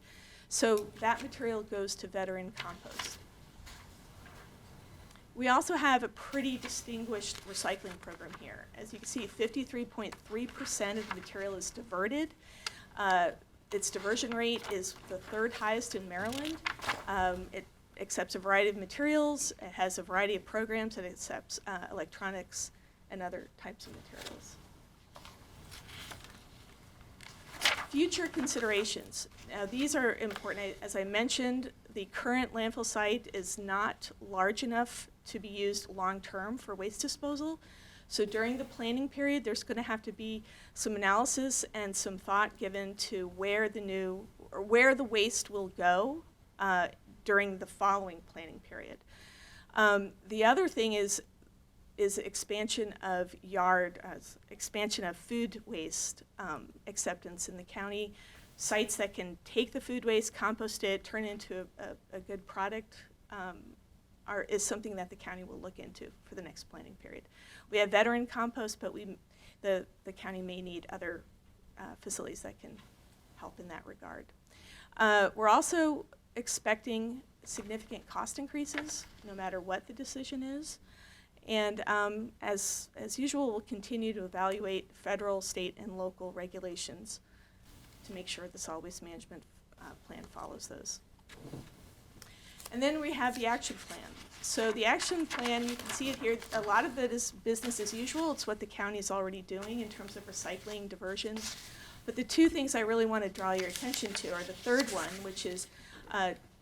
So that material goes to Veteran Compost. We also have a pretty distinguished recycling program here. As you can see, 53.3% of the material is diverted. Its diversion rate is the 3rd highest in Maryland. It accepts a variety of materials. It has a variety of programs. It accepts electronics and other types of materials. Future considerations. Now, these are important. As I mentioned, the current landfill site is not large enough to be used long-term for waste disposal. So during the planning period, there's going to have to be some analysis and some thought given to where the waste will go during the following planning period. The other thing is expansion of food waste acceptance in the county. sites that can take the food waste, compost it, turn it into a good product is something that the county will look into for the next planning period. We have veteran compost, but the county may need other facilities that can help in that regard. We're also expecting significant cost increases, no matter what the decision is. And as usual, we'll continue to evaluate federal, state, and local regulations to make sure the solid waste management plan follows those. And then we have the action plan. So the action plan, you can see it here, a lot of it is business as usual. It's what the county is already doing in terms of recycling, diversion. But the two things I really want to draw your attention to are the third one, which is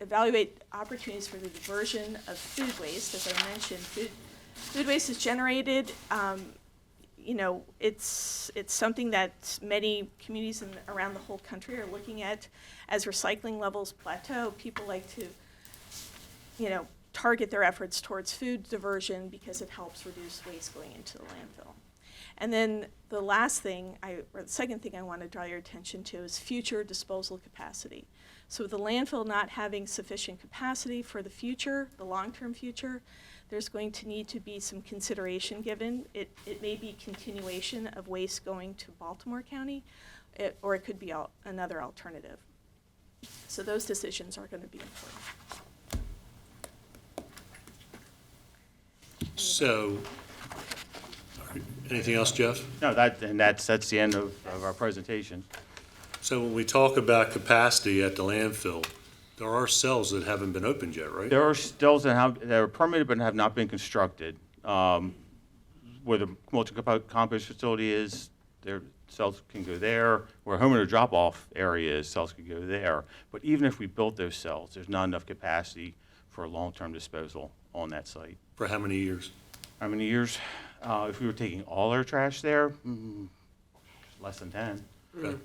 evaluate opportunities for the diversion of food waste. As I mentioned, food waste is generated. It's something that many communities around the whole country are looking at. As recycling levels plateau, people like to, target their efforts towards food diversion because it helps reduce waste going into the landfill. And then the second thing I want to draw your attention to is future disposal capacity. So with the landfill not having sufficient capacity for the future, the long-term future, there's going to need to be some consideration given. It may be continuation of waste going to Baltimore County, or it could be another alternative. So those decisions are going to be important.
So, anything else, Jeff?
No, that's the end of our presentation.
So when we talk about capacity at the landfill, there are cells that haven't been opened yet, right?
There are stills that are permitted but have not been constructed. Where the multi-compost facility is, their cells can go there. Where homeowner drop-off area is, cells can go there. But even if we built those cells, there's not enough capacity for long-term disposal on that site.
For how many years?
How many years? If we were taking all our trash there, less than 10.
Okay.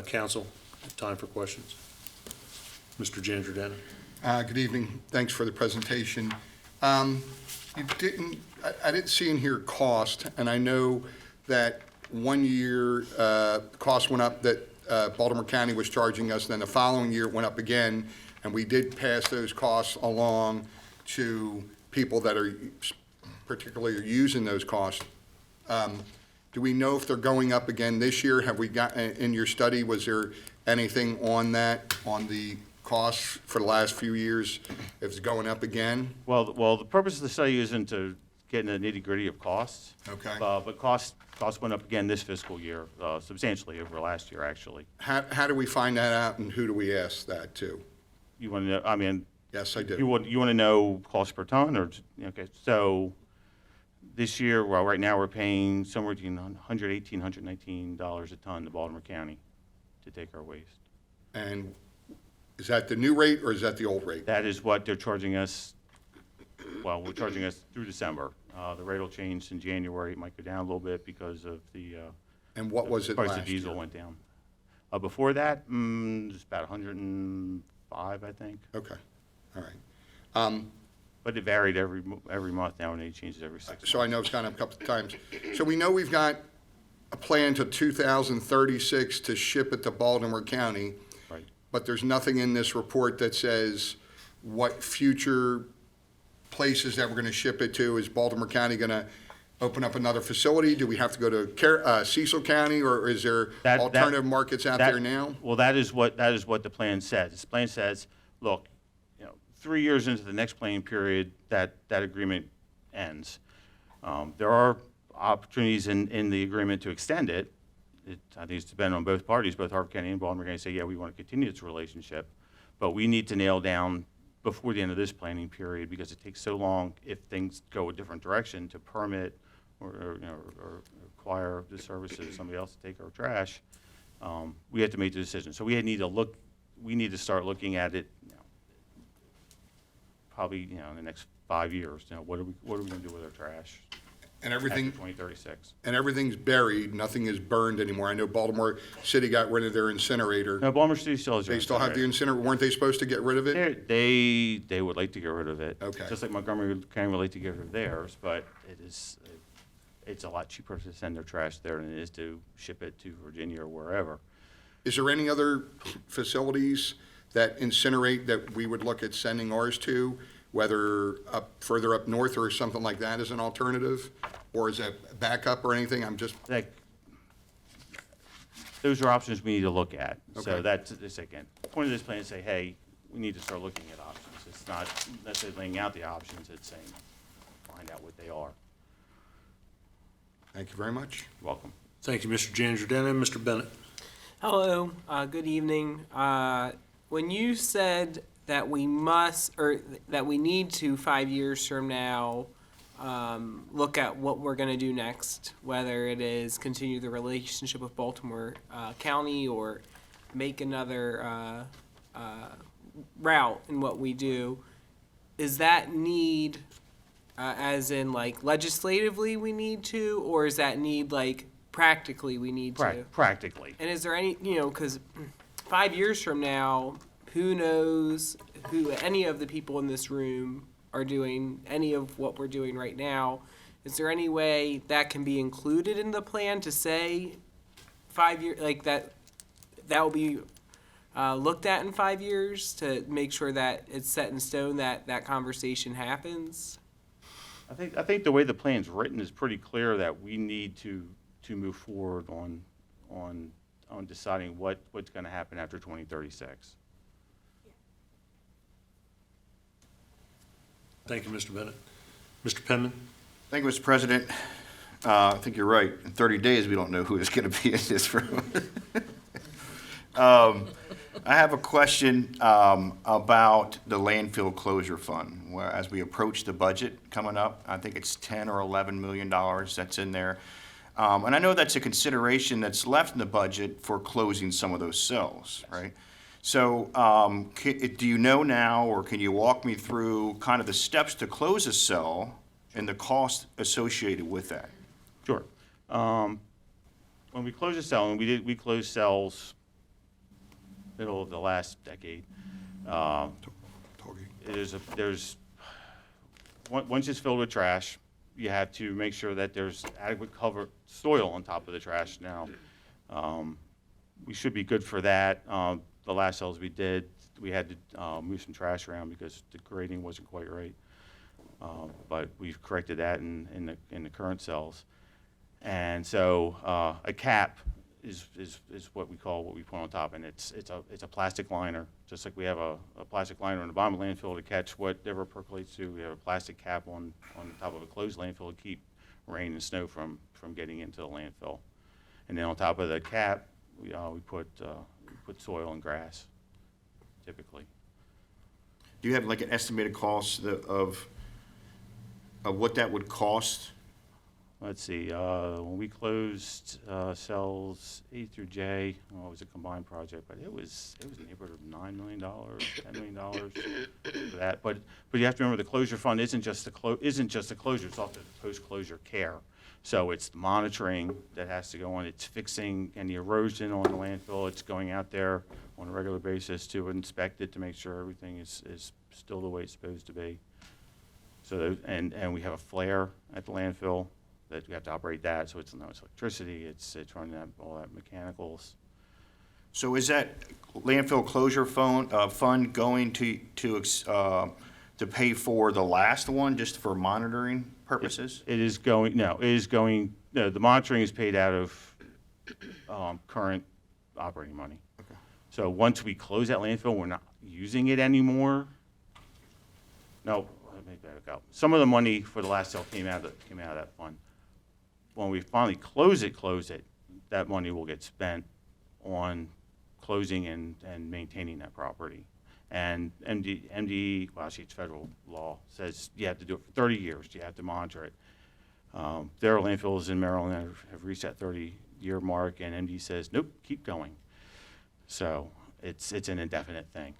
Council, time for questions. Mr. Giangiordano.
Good evening. Thanks for the presentation. I didn't see in here cost, and I know that 1 year cost went up that Baltimore County was charging us, then the following year it went up again, and we did pass those costs along to people that are particularly using those costs. Do we know if they're going up again this year? Have we got, in your study, was there anything on that, on the costs for the last few years, if it's going up again?
Well, the purpose of the study isn't to get into the nitty-gritty of costs.
Okay.
But costs went up again this fiscal year, substantially over last year, actually.
How do we find that out, and who do we ask that to?
You want to know, I mean,
Yes, I do.
you want to know cost per ton, or, okay, so this year, well, right now, we're paying somewhere between $118, $119 a ton to Baltimore County to take our waste.
And is that the new rate, or is that the old rate?
That is what they're charging us, well, we're charging us through December. The rate will change in January. It might go down a little bit because of the
And what was it
price
last
of diesel
year?
went down. Before that, it's about 105, I think.
Okay, all right.
But it varied every month now, and it changes every 6 months.
So I know it's gone up a couple of times. So we know we've got a plan to 2036 to ship it to Baltimore County,
Right.
but there's nothing in this report that says what future places that we're going to ship it to. Is Baltimore County going to open up another facility? Do we have to go to Cecil County, or is there
That-
alternative markets out
That-
there now?
Well, that is what the plan says. This plan says, look, 3 years into the next planning period, that agreement ends. There are opportunities in the agreement to extend it. I think it's dependent on both parties, both Harford County and Baltimore County say, yeah, we want to continue this relationship, but we need to nail down before the end of this planning period, because it takes so long if things go a different direction to permit or acquire the services of somebody else to take our trash. We have to make the decision. So we need to start looking at it probably in the next 5 years. What are we going to do with our trash
And
after
everything,
2036?
and everything's buried, nothing is burned anymore. I know Baltimore City got rid of their incinerator.
No, Baltimore City still has.
They still have the incinerator, weren't they supposed to get rid of it?
They would like to get rid of it.
Okay.
Just like Montgomery County would like to get rid of theirs, but it is it's a lot cheaper to send their trash there than it is to ship it to Virginia or wherever.
Is there any other facilities that incinerate that we would look at sending ours to, whether further up north or something like that as an alternative? Or is that backup or anything? I'm just,
Those are options we need to look at.
Okay.
So that's, again, the point of this plan is say, hey, we need to start looking at options. It's not necessarily laying out the options, it's saying, find out what they are.
thank you very much.
You're welcome.
Thank you, Mr. Jangiordano. Mr. Bennett?
Hello, good evening. When you said that we must, or that we need to 5 years from now, look at what we're going to do next, whether it is continue the relationship with Baltimore County or make another route in what we do, is that need, as in like legislatively we need to, or is that need like practically we need to?
Practically.
And is there any, because 5 years from now, who knows who any of the people in this room are doing any of what we're doing right now? Is there any way that can be included in the plan to say 5 years, like that will be looked at in 5 years to make sure that it's set in stone that that conversation happens?
I think the way the plan's written is pretty clear that we need to move forward on deciding what's going to happen after 2036.
Thank you, Mr. Bennett. Mr. Penman?
Thank you, Mr. President. I think you're right. In 30 days, we don't know who is going to be in this room. I have a question about the landfill closure fund. Where as we approach the budget coming up, I think it's $10 or $11 million that's in there. And I know that's a consideration that's left in the budget for closing some of those cells, right? So do you know now, or can you walk me through kind of the steps to close a cell and the cost associated with that?
Sure. When we closed a cell, and we closed cells middle of the last decade. Once it's filled with trash, you have to make sure that there's adequate cover soil on top of the trash now. We should be good for that. The last cells we did, we had to move some trash around because the grading wasn't quite right. But we've corrected that in the current cells. And so a cap is what we call what we put on top, and it's a plastic liner, just like we have a plastic liner in the bottom of the landfill to catch whatever percolates through. We have a plastic cap on the top of a closed landfill to keep rain and snow from getting into the landfill. And then on top of the cap, we put soil and grass, typically.
Do you have like an estimated cost of what that would cost?
Let's see, when we closed cells A through J, well, it was a combined project, but it was in the neighborhood of $9 million, $10 million for that. But you have to remember the closure fund isn't just the closure, it's also the post-closure care. So it's the monitoring that has to go on, it's fixing any erosion on the landfill, it's going out there on a regular basis to inspect it to make sure everything is still the way it's supposed to be. So, and we have a flare at the landfill that we have to operate that, so it's electricity, it's running all that mechanicals.
So is that landfill closure fund going to pay for the last one, just for monitoring purposes?
The monitoring is paid out of current operating money.
Okay.
So once we close that landfill, we're not using it anymore. No, let me back up. Some of the money for the last cell came out of that fund. When we finally close it, that money will get spent on closing and maintaining that property. And MDE, well, actually it's federal law, says you have to do it for 30 years. You have to monitor it. There are landfills in Maryland that have reached that 30-year mark, and MDE says, nope, keep going. So it's an indefinite thing.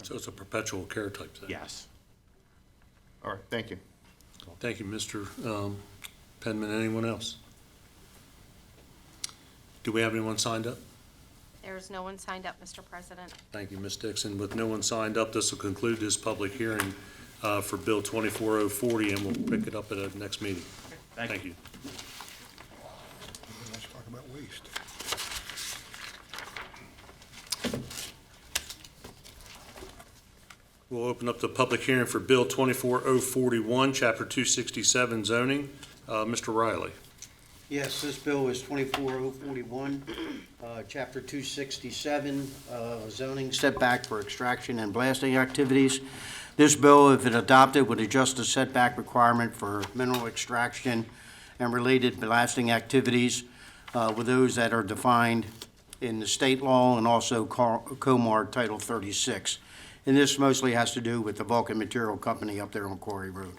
So it's a perpetual care type thing?
Yes.
All right, thank you.
Thank you, Mr. Penman. Anyone else? Do we have anyone signed up?
There's no one signed up, Mr. President.
Thank you, Ms. Dixon. With no one signed up, this will conclude this public hearing for Bill 24040, and we'll pick it up at our next meeting.
Thank you.
Thank you. We'll open up the public hearing for Bill 24041, Chapter 267 zoning. Mr. Riley.
Yes, this bill is 24041, Chapter 267, zoning setback for extraction and blasting activities. This bill, if it adopted, would adjust the setback requirement for mineral extraction and related blasting activities with those that are defined in the state law and also Comar Title 36. And this mostly has to do with the Vulcan Material Company up there on Quarry Road.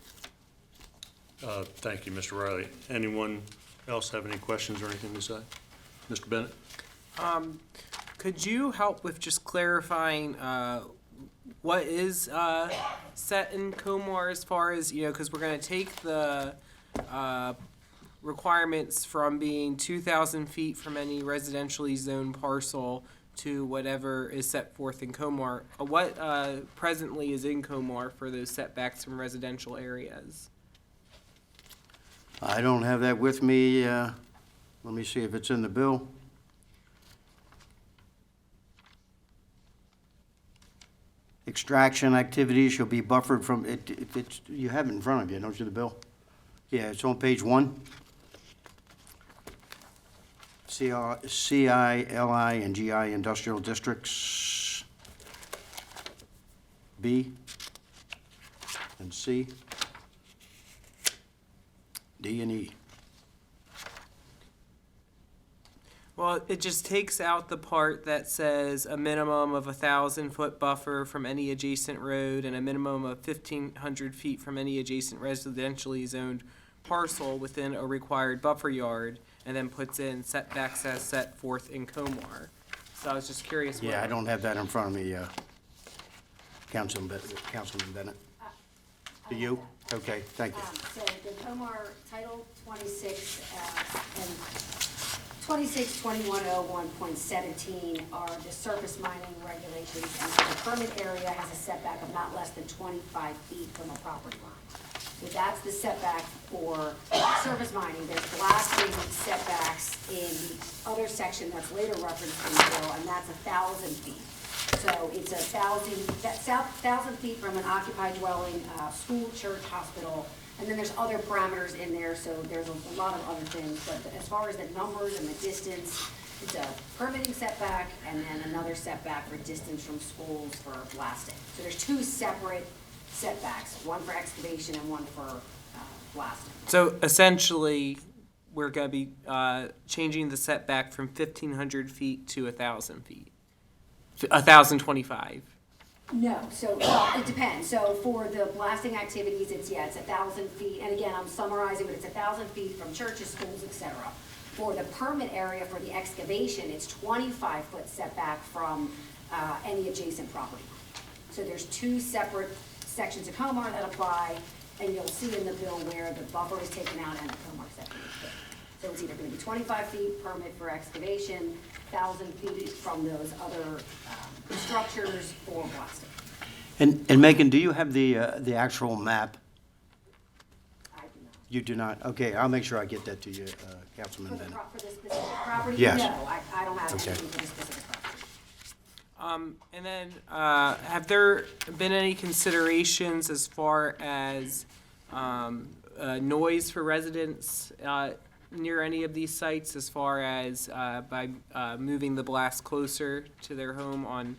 Thank you, Mr. Riley. Anyone else have any questions or anything to say? Mr. Bennett?
Could you help with just clarifying what is set in Comar as far as, because we're going to take the requirements from being 2,000 feet from any residentially zoned parcel to whatever is set forth in Comar. What presently is in Comar for those setbacks from residential areas?
I don't have that with me. Let me see if it's in the bill. Extraction activities shall be buffered from, you have it in front of you, don't you, the bill? Yeah, it's on page 1. CI, LI, and GI industrial districts. B and C. D and E.
Well, it just takes out the part that says a minimum of 1,000-foot buffer from any adjacent road and a minimum of 1,500 feet from any adjacent residentially zoned parcel within a required buffer yard, and then puts in setbacks as set forth in Comar. So I was just curious.
Yeah, I don't have that in front of me, Councilman Bennett. Do you? Okay, thank you.
So the Comar Title 26 and 262101.17 are the surface mining regulations, and the permit area has a setback of not less than 25 feet from a property line. So that's the setback for surface mining. There's blasting setbacks in the other section that's later referenced in the bill, and that's 1,000 feet. So it's 1,000 feet from an occupied dwelling, school, church, hospital, and then there's other parameters in there, so there's a lot of other things. But as far as the numbers and the distance, it's a permitting setback and then another setback for distance from schools for blasting. So there's two separate setbacks, one for excavation and one for blasting.
So essentially, we're going to be changing the setback from 1,500 feet to 1,000 feet. 1,025.
No, so, well, it depends. So for the blasting activities, it's 1,000 feet. And again, I'm summarizing, but it's 1,000 feet from churches, schools, et cetera. For the permit area for the excavation, it's 25-foot setback from any adjacent property. So there's two separate sections of Comar that apply, and you'll see in the bill where the buffer is taken out and the Comar section is put. So it's either going to be 25 feet permit for excavation, 1,000 feet from those other structures for blasting.
And Megan, do you have the actual map?
I do not.
You do not? Okay, I'll make sure I get that to you, Councilman Bennett.
For the specific property?
Yes.
No, I don't have
Okay.
anything for the specific property.
And then, have there been any considerations as far as noise for residents near any of these sites, as far as by moving the blast closer to their home on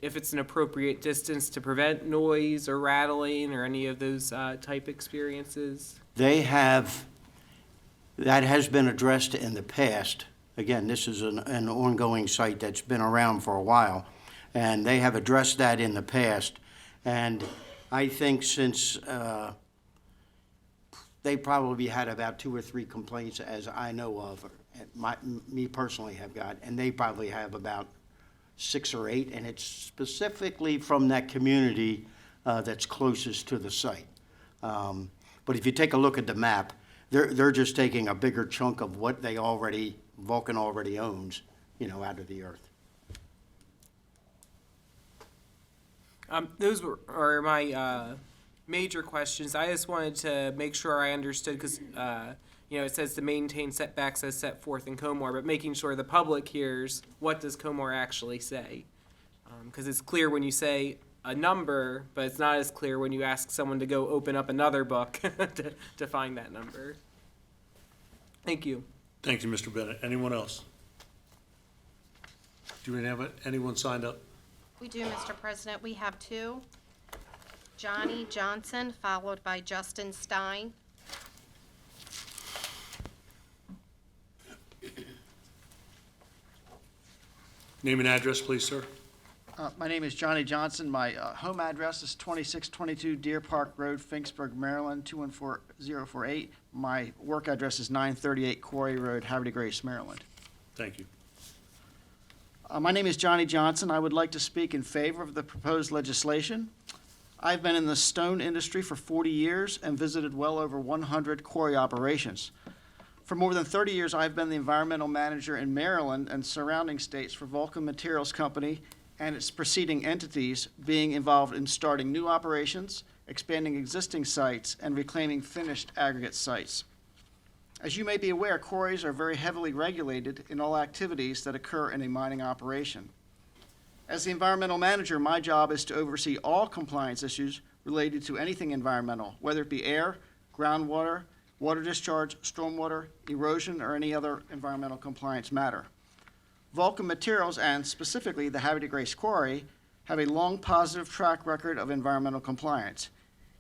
if it's an appropriate distance to prevent noise or rattling or any of those type experiences?
They have, that has been addressed in the past. Again, this is an ongoing site that's been around for a while, and they have addressed that in the past. And I think since they probably had about 2 or 3 complaints, as I know of, me personally have got, and they probably have about 6 or 8, and it's specifically from that community that's closest to the site. But if you take a look at the map, they're just taking a bigger chunk of what they already, Vulcan already owns, out of the earth.
Those are my major questions. I just wanted to make sure I understood, because it says to maintain setbacks as set forth in Comar, but making sure the public hears what does Comar actually say. Because it's clear when you say a number, but it's not as clear when you ask someone to go open up another book to find that number. Thank you.
Thank you, Mr. Bennett. Anyone else? Do we have anyone signed up?
We do, Mr. President. We have two. Johnny Johnson, followed by Justin Stein.
Name and address, please, sir.
My name is Johnny Johnson. My home address is 2622 Deer Park Road, Finksburg, Maryland, 214048. My work address is 938 Quarry Road, Havre de Grace, Maryland.
Thank you.
My name is Johnny Johnson. I would like to speak in favor of the proposed legislation. I've been in the stone industry for 40 years and visited well over 100 quarry operations. For more than 30 years, I've been the environmental manager in Maryland and surrounding states for Vulcan Materials Company and its preceding entities, being involved in starting new operations, expanding existing sites, and reclaiming finished aggregate sites. As you may be aware, quarries are very heavily regulated in all activities that occur in a mining operation. As the environmental manager, my job is to oversee all compliance issues related to anything environmental, whether it be air, groundwater, water discharge, stormwater, erosion, or any other environmental compliance matter. Vulcan Materials, and specifically the Havre de Grace Quarry, have a long positive track record of environmental compliance.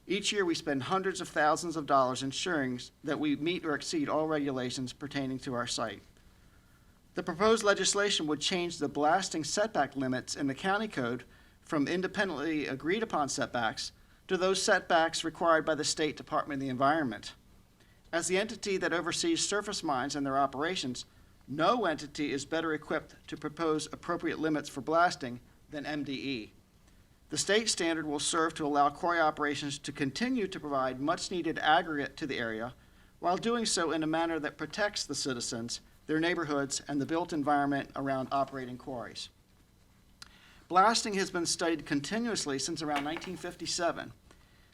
Each year, we spend hundreds of thousands of dollars ensuring that we meet or exceed all regulations pertaining to our site. The proposed legislation would change the blasting setback limits in the county code from independently agreed-upon setbacks to those setbacks required by the State Department of the Environment. As the entity that oversees surface mines and their operations, no entity is better equipped to propose appropriate limits for blasting than MDE. The state standard will serve to allow quarry operations to continue to provide much-needed aggregate to the area while doing so in a manner that protects the citizens, their neighborhoods, and the built environment around operating quarries. Blasting has been studied continuously since around 1957.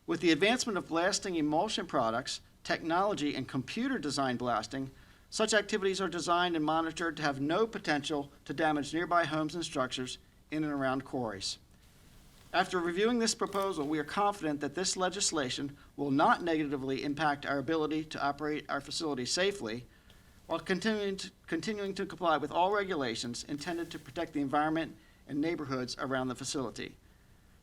With the advancement of blasting emulsion products, technology, and computer-designed blasting, such activities are designed and monitored to have no potential to damage nearby homes and structures in and around quarries. After reviewing this proposal, we are confident that this legislation will not negatively impact our ability to operate our facility safely while continuing to comply with all regulations intended to protect the environment and neighborhoods around the facility.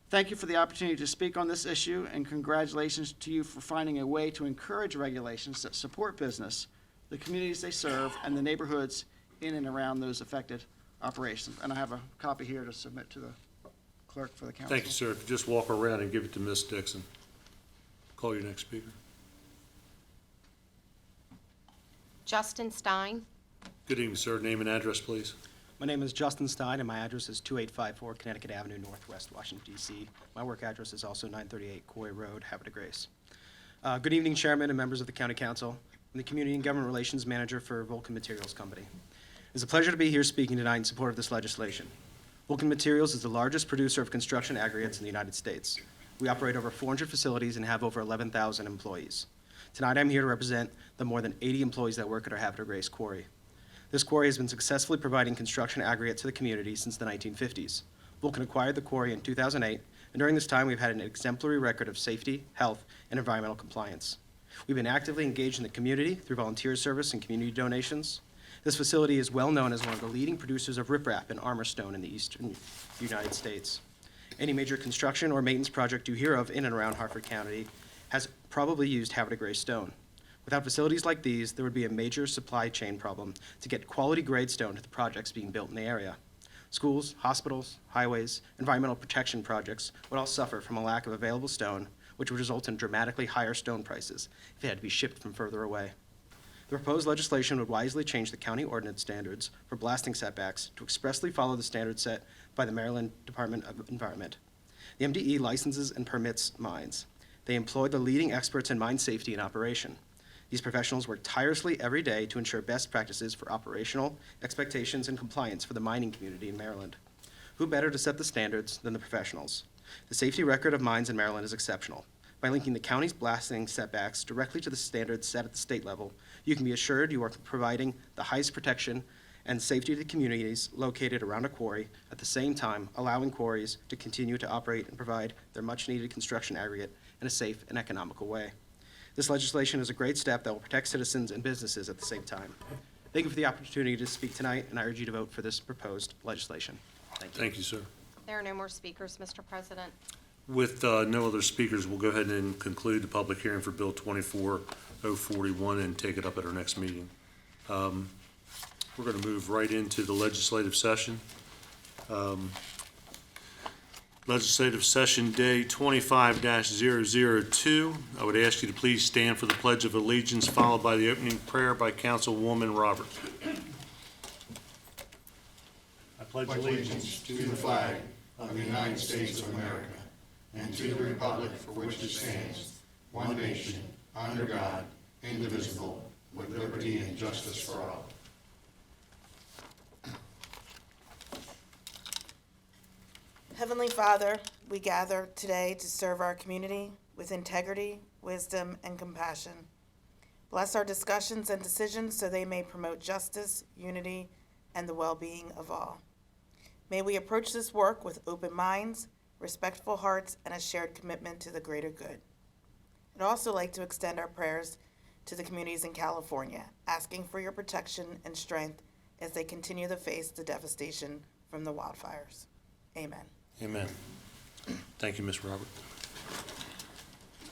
Thank you for the opportunity to speak on this issue, and congratulations to you for finding a way to encourage regulations that support business, the communities they serve, and the neighborhoods in and around those affected operations. And I have a copy here to submit to the clerk for the council.
Thank you, sir. If you just walk around and give it to Ms. Dixon. Call your next speaker.
Justin Stein.
Good evening, sir. Name and address, please.
My name is Justin Stein, and my address is 2854 Connecticut Avenue, Northwest Washington, D.C. My work address is also 938 Quarry Road, Havre de Grace. Good evening, Chairman and members of the County Council. I'm the Community and Government Relations Manager for Vulcan Materials Company. It's a pleasure to be here speaking tonight in support of this legislation. Vulcan Materials is the largest producer of construction aggregates in the United States. We operate over 400 facilities and have over 11,000 employees. Tonight, I'm here to represent the more than 80 employees that work at our Havre de Grace Quarry. This quarry has been successfully providing construction aggregate to the community since the 1950s. Vulcan acquired the quarry in 2008, and during this time, we've had an exemplary record of safety, health, and environmental compliance. We've been actively engaged in the community through volunteer service and community donations. This facility is well known as one of the leading producers of riprap and armor stone in the eastern United States. Any major construction or maintenance project you hear of in and around Hartford County has probably used Havre de Grace stone. Without facilities like these, there would be a major supply chain problem to get quality grade stone to the projects being built in the area. Schools, hospitals, highways, environmental protection projects would all suffer from a lack of available stone, which would result in dramatically higher stone prices if it had to be shipped from further away. The proposed legislation would wisely change the county ordinance standards for blasting setbacks to expressly follow the standards set by the Maryland Department of Environment. The MDE licenses and permits mines. They employ the leading experts in mine safety and operation. These professionals work tirelessly every day to ensure best practices for operational expectations and compliance for the mining community in Maryland. Who better to set the standards than the professionals? The safety record of mines in Maryland is exceptional. By linking the county's blasting setbacks directly to the standards set at the state level, you can be assured you are providing the highest protection and safety of the communities located around a quarry, at the same time allowing quarries to continue to operate and provide their much-needed construction aggregate in a safe and economical way. This legislation is a great step that will protect citizens and businesses at the same time. Thank you for the opportunity to speak tonight, and I urge you to vote for this proposed legislation. Thank you.
Thank you, sir.
There are no more speakers, Mr. President.
With no other speakers, we'll go ahead and conclude the public hearing for Bill 24041 and take it up at our next meeting. We're going to move right into the legislative session. Legislative session day 25-002. I would ask you to please stand for the Pledge of Allegiance, followed by the opening prayer by Councilwoman Roberts. I pledge allegiance
to the flag of the United States of America and to the republic for which it stands, one nation, under God, indivisible, with liberty and justice for all.
Heavenly Father, we gather today to serve our community with integrity, wisdom, and compassion. Bless our discussions and decisions so they may promote justice, unity, and the well-being of all. May we approach this work with open minds, respectful hearts, and a shared commitment to the greater good. I'd also like to extend our prayers to the communities in California, asking for your protection and strength as they continue to face the devastation from the wildfires. Amen.
Amen. Thank you, Ms. Robert.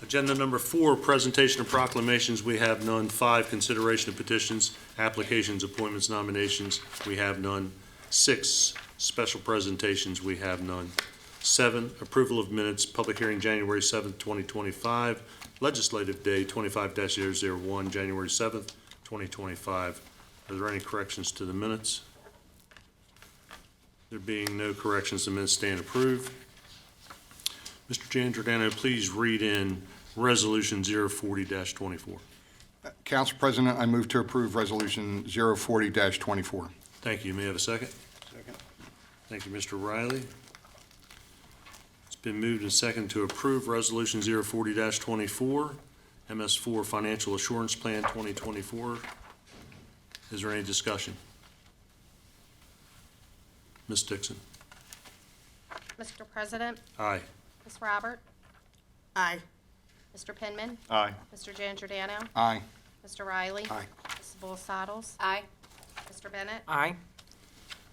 Agenda number 4, presentation of proclamations. We have none. 5, consideration of petitions, applications, appointments, nominations. We have none. 6, special presentations. We have none. 7, approval of minutes, public hearing January 7th, 2025, legislative day 25-001, January 7th, 2025. Are there any corrections to the minutes? There being no corrections, the minutes stand approved. Mr. Giangiordano, please read in Resolution 040-24.
Council President, I move to approve Resolution 040-24.
Thank you. May I have a second?
Second.
Thank you, Mr. Riley. It's been moved and seconded to approve Resolution 040-24, MS4 Financial Assurance Plan 2024. Is there any discussion? Ms. Dixon?
Mr. President,
Aye.
Ms. Robert,
Aye.
Mr. Penman,
Aye.
Mr. Giangiordano,
Aye.
Mr. Riley.
Aye.
Mrs. Bolassados.
Aye.
Mr. Bennett.
Aye.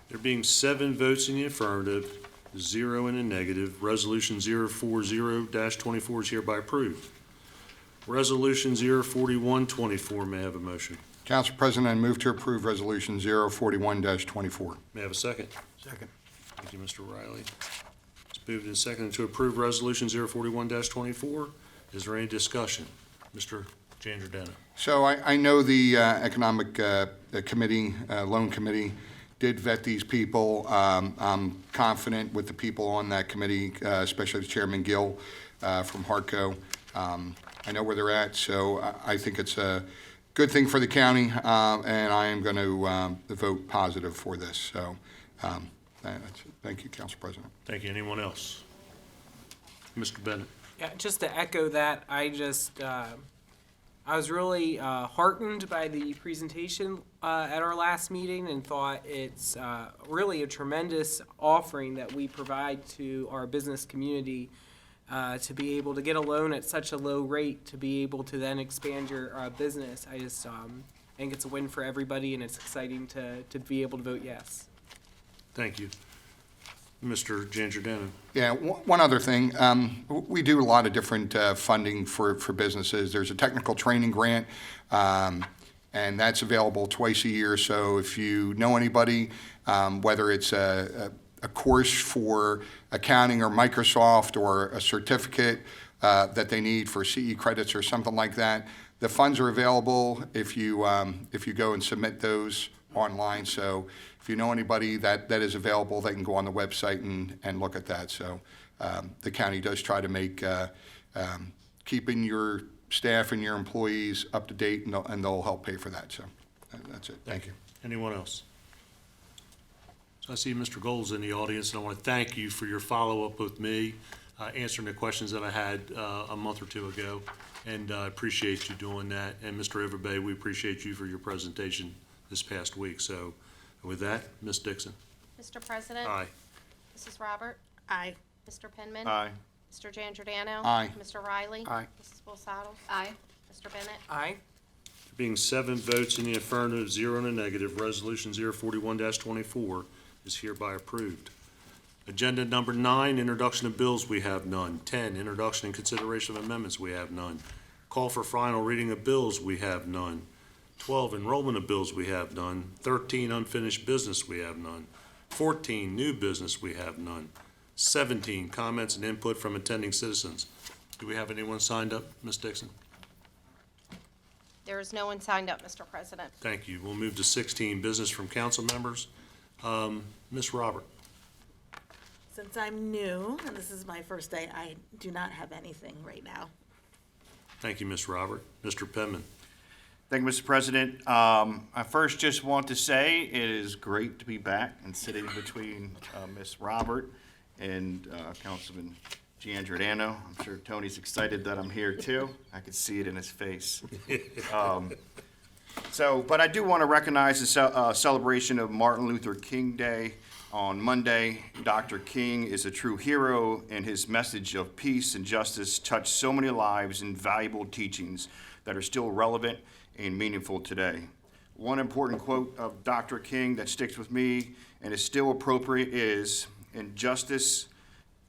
There being 7 votes in the affirmative, 0 in the negative, Resolution 040-24 is hereby approved. Resolution 041-24, may I have a motion?
Council President, I move to approve Resolution 041-24.
May I have a second?
Second.
Thank you, Mr. Riley. It's moved and seconded to approve Resolution 041-24. Is there any discussion? Mr. Giangiordano.
So I know the Economic Committee, Loan Committee, did vet these people. I'm confident with the people on that committee, especially Chairman Gill from Hartco. I know where they're at, so I think it's a good thing for the county, and I am going to vote positive for this. So thank you, Council President.
Thank you. Anyone else? Mr. Bennett.
Yeah, just to echo that, I was really heartened by the presentation at our last meeting and thought it's really a tremendous offering that we provide to our business community to be able to get a loan at such a low rate to be able to then expand your business. I just think it's a win for everybody, and it's exciting to be able to vote yes.
Thank you. Mr. Giangiordano.
Yeah, one other thing. We do a lot of different funding for businesses. There's a technical training grant, and that's available twice a year. So if you know anybody, whether it's a course for accounting or Microsoft or a certificate that they need for CE credits or something like that, the funds are available if you go and submit those online. So if you know anybody that is available, they can go on the website and look at that. So the county does try to make keeping your staff and your employees up to date, and they'll help pay for that. So that's it. Thank you.
Anyone else? So I see Mr. Gold's in the audience, and I want to thank you for your follow-up with me, answering the questions that I had a month or two ago, and I appreciate you doing that. And Mr. Everbay, we appreciate you for your presentation this past week. So With that, Ms. Dixon.
Mr. President?
Aye.
Mrs. Robert?
Aye.
Mr. Penman?
Aye.
Mr. Giangiordano?
Aye.
Mr. Riley?
Aye.
Mrs. Bolsato?
Aye.
Mr. Bennett?
Aye.
Being 7 votes in the affirmative, 0 in the negative, Resolution 041-24 is hereby approved. Agenda number 9, introduction of bills, we have none. 10, introduction and consideration of amendments, we have none. Call for final reading of bills, we have none. 12, enrollment of bills, we have none. 13, unfinished business, we have none. 14, new business, we have none. 17, comments and input from attending citizens. Do we have anyone signed up, Ms. Dixon?
There is no one signed up, Mr. President.
Thank you. We'll move to 16, business from council members. Ms. Robert.
Since I'm new, and this is my first day, I do not have anything right now.
Thank you, Ms. Robert. Mr. Penman.
Thank you, Mr. President. I first just want to say it is great to be back and sitting between Ms. Robert and Councilman Giangiordano. I'm sure Tony's excited that I'm here too. I could see it in his face. But I do want to recognize the celebration of Martin Luther King Day on Monday. Dr. King is a true hero, and his message of peace and justice touched so many lives and valuable teachings that are still relevant and meaningful today. One important quote of Dr. King that sticks with me and is still appropriate is, injustice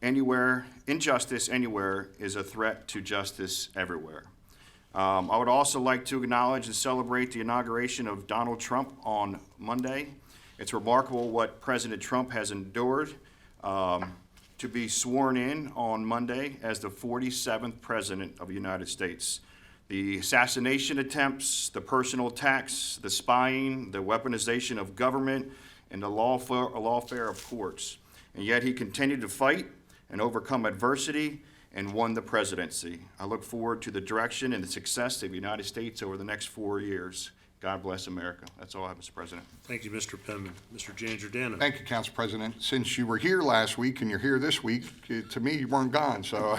anywhere is a threat to justice everywhere. I would also like to acknowledge and celebrate the inauguration of Donald Trump on Monday. It's remarkable what President Trump has endured to be sworn in on Monday as the 47th President of the United States. The assassination attempts, the personal attacks, the spying, the weaponization of government, and the lawfare of courts. And yet he continued to fight and overcome adversity and won the presidency. I look forward to the direction and the success of the United States over the next 4 years. God bless America. That's all I have, Mr. President.
Thank you, Mr. Penman. Mr. Giangiordano.
Thank you, Council President. Since you were here last week and you're here this week, to me, you weren't gone, so.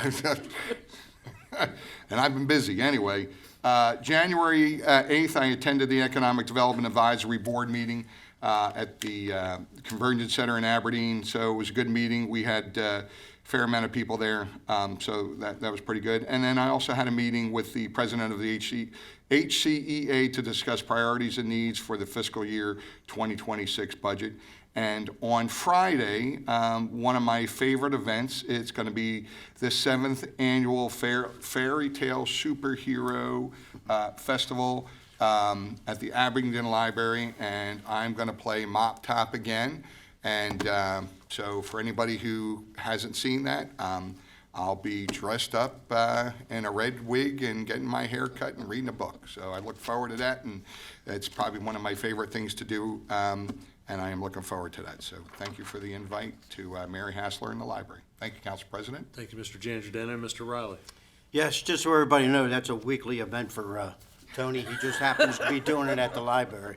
And I've been busy anyway. January 8th, I attended the Economic Development Advisory Board meeting at the Convergence Center in Aberdeen, so it was a good meeting. We had a fair amount of people there, so that was pretty good. And then I also had a meeting with the president of the HCEA to discuss priorities and needs for the fiscal year 2026 budget. And on Friday, one of my favorite events, it's going to be the 7th annual Fairy Tale Superhero Festival at the Abingdon Library, and I'm going to play Mop Top again. And so for anybody who hasn't seen that, I'll be dressed up in a red wig and getting my hair cut and reading a book. So I look forward to that, and it's probably one of my favorite things to do. And I am looking forward to that. So thank you for the invite to Mary Hassler in the library. Thank you, Council President.
Thank you, Mr. Giangiordano. Mr. Riley.
Yes, just so everybody knows, that's a weekly event for Tony. He just happens to be doing it at the library.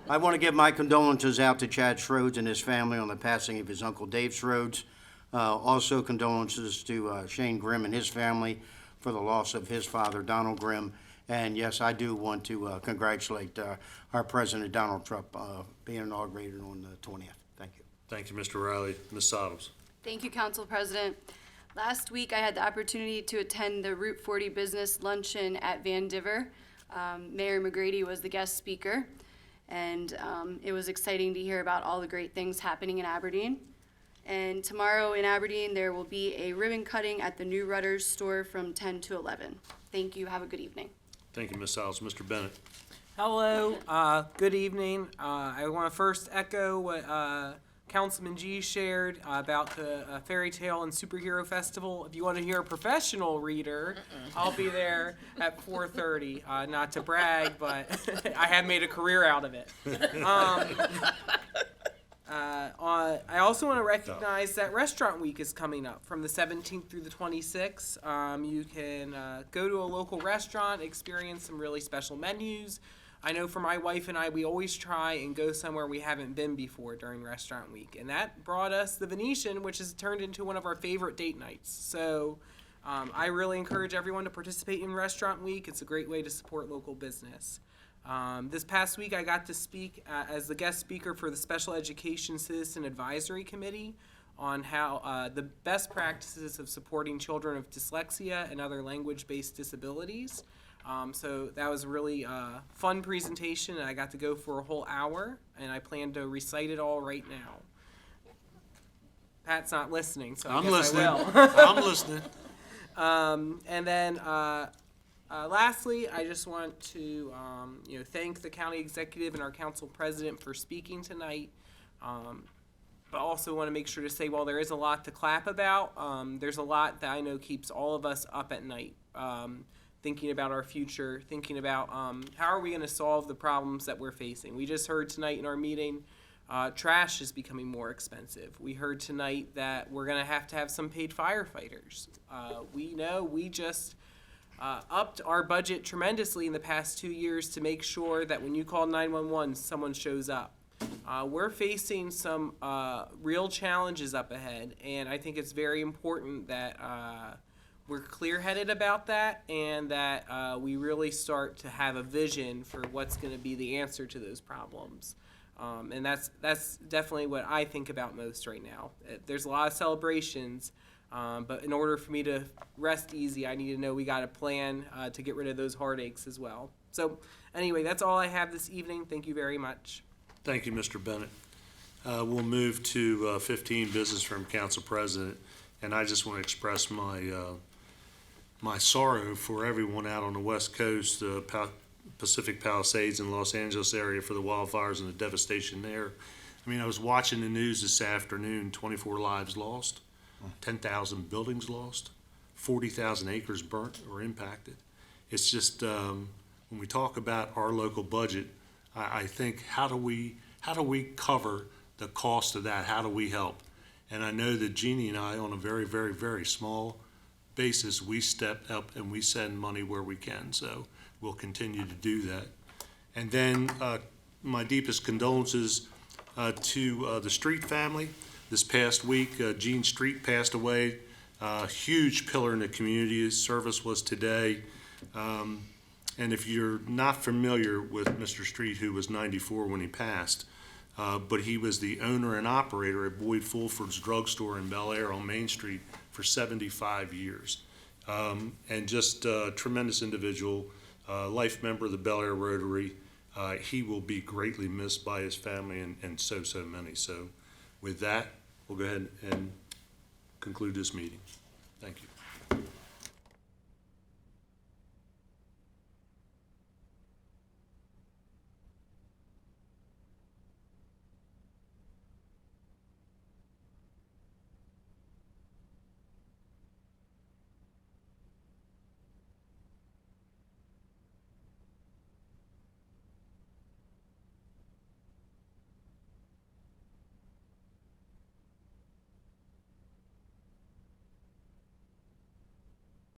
I want to give my condolences out to Chad Schroeds and his family on the passing of his uncle Dave Schroeds. Also condolences to Shane Grimm and his family for the loss of his father, Donald Grimm. And yes, I do want to congratulate our President, Donald Trump, being inaugurated on the 20th. Thank you.
Thank you, Mr. Riley. Ms. Sotoms.
Thank you, Council President. Last week, I had the opportunity to attend the Route 40 Business Luncheon at Van Diver. Mayor McGrady was the guest speaker, and it was exciting to hear about all the great things happening in Aberdeen. And tomorrow in Aberdeen, there will be a ribbon cutting at the New Rudders store from 10 to 11. Thank you. Have a good evening.
Thank you, Ms. Sotoms. Mr. Bennett.
Hello, good evening. I want to first echo what Councilman G shared about the Fairy Tale and Superhero Festival. If you want to hear a professional reader, I'll be there at 4:30. Not to brag, but I have made a career out of it. I also want to recognize that Restaurant Week is coming up from the 17th through the 26th. You can go to a local restaurant, experience some really special menus. I know for my wife and I, we always try and go somewhere we haven't been before during Restaurant Week. And that brought us the Venetian, which has turned into one of our favorite date nights. So I really encourage everyone to participate in Restaurant Week. It's a great way to support local business. This past week, I got to speak as the guest speaker for the Special Education Citizen Advisory Committee on how the best practices of supporting children of dyslexia and other language-based disabilities. So that was a really fun presentation, and I got to go for a whole hour, and I plan to recite it all right now. Pat's not listening, so I
I'm
guess
listening.
I will.
I'm listening.
And then lastly, I just want to thank the county executive and our council president for speaking tonight. But also want to make sure to say, while there is a lot to clap about, there's a lot that I know keeps all of us up at night, thinking about our future, thinking about how are we going to solve the problems that we're facing. We just heard tonight in our meeting, trash is becoming more expensive. We heard tonight that we're going to have some paid firefighters. We know we just upped our budget tremendously in the past 2 years to make sure that when you call 911, someone shows up. We're facing some real challenges up ahead, and I think it's very important that we're clear-headed about that, and that we really start to have a vision for what's going to be the answer to those problems. And that's definitely what I think about most right now. There's a lot of celebrations, but in order for me to rest easy, I need to know we got a plan to get rid of those heartaches as well. So anyway, that's all I have this evening. Thank you very much.
Thank you, Mr. Bennett. We'll move to 15, business from council president. And I just want to express my sorrow for everyone out on the West Coast, Pacific Palisades and Los Angeles area for the wildfires and the devastation there. I mean, I was watching the news this afternoon, 24 lives lost, 10,000 buildings lost, 40,000 acres burnt or impacted. It's just, when we talk about our local budget, I think, how do we cover the cost of that? How do we help? And I know that Jeannie and I, on a very, very, very small basis, we step up and we send money where we can. So we'll continue to do that. And then my deepest condolences to the Street family. This past week, Gene Street passed away, a huge pillar in the community. His service was today. And if you're not familiar with Mr. Street, who was 94 when he passed, but he was the owner and operator at Boyd Fulford's drugstore in Bel Air on Main Street for 75 years. And just a tremendous individual, life member of the Bel Air Rotary. He will be greatly missed by his family and so many. So with that, we'll go ahead and conclude this meeting. Thank you.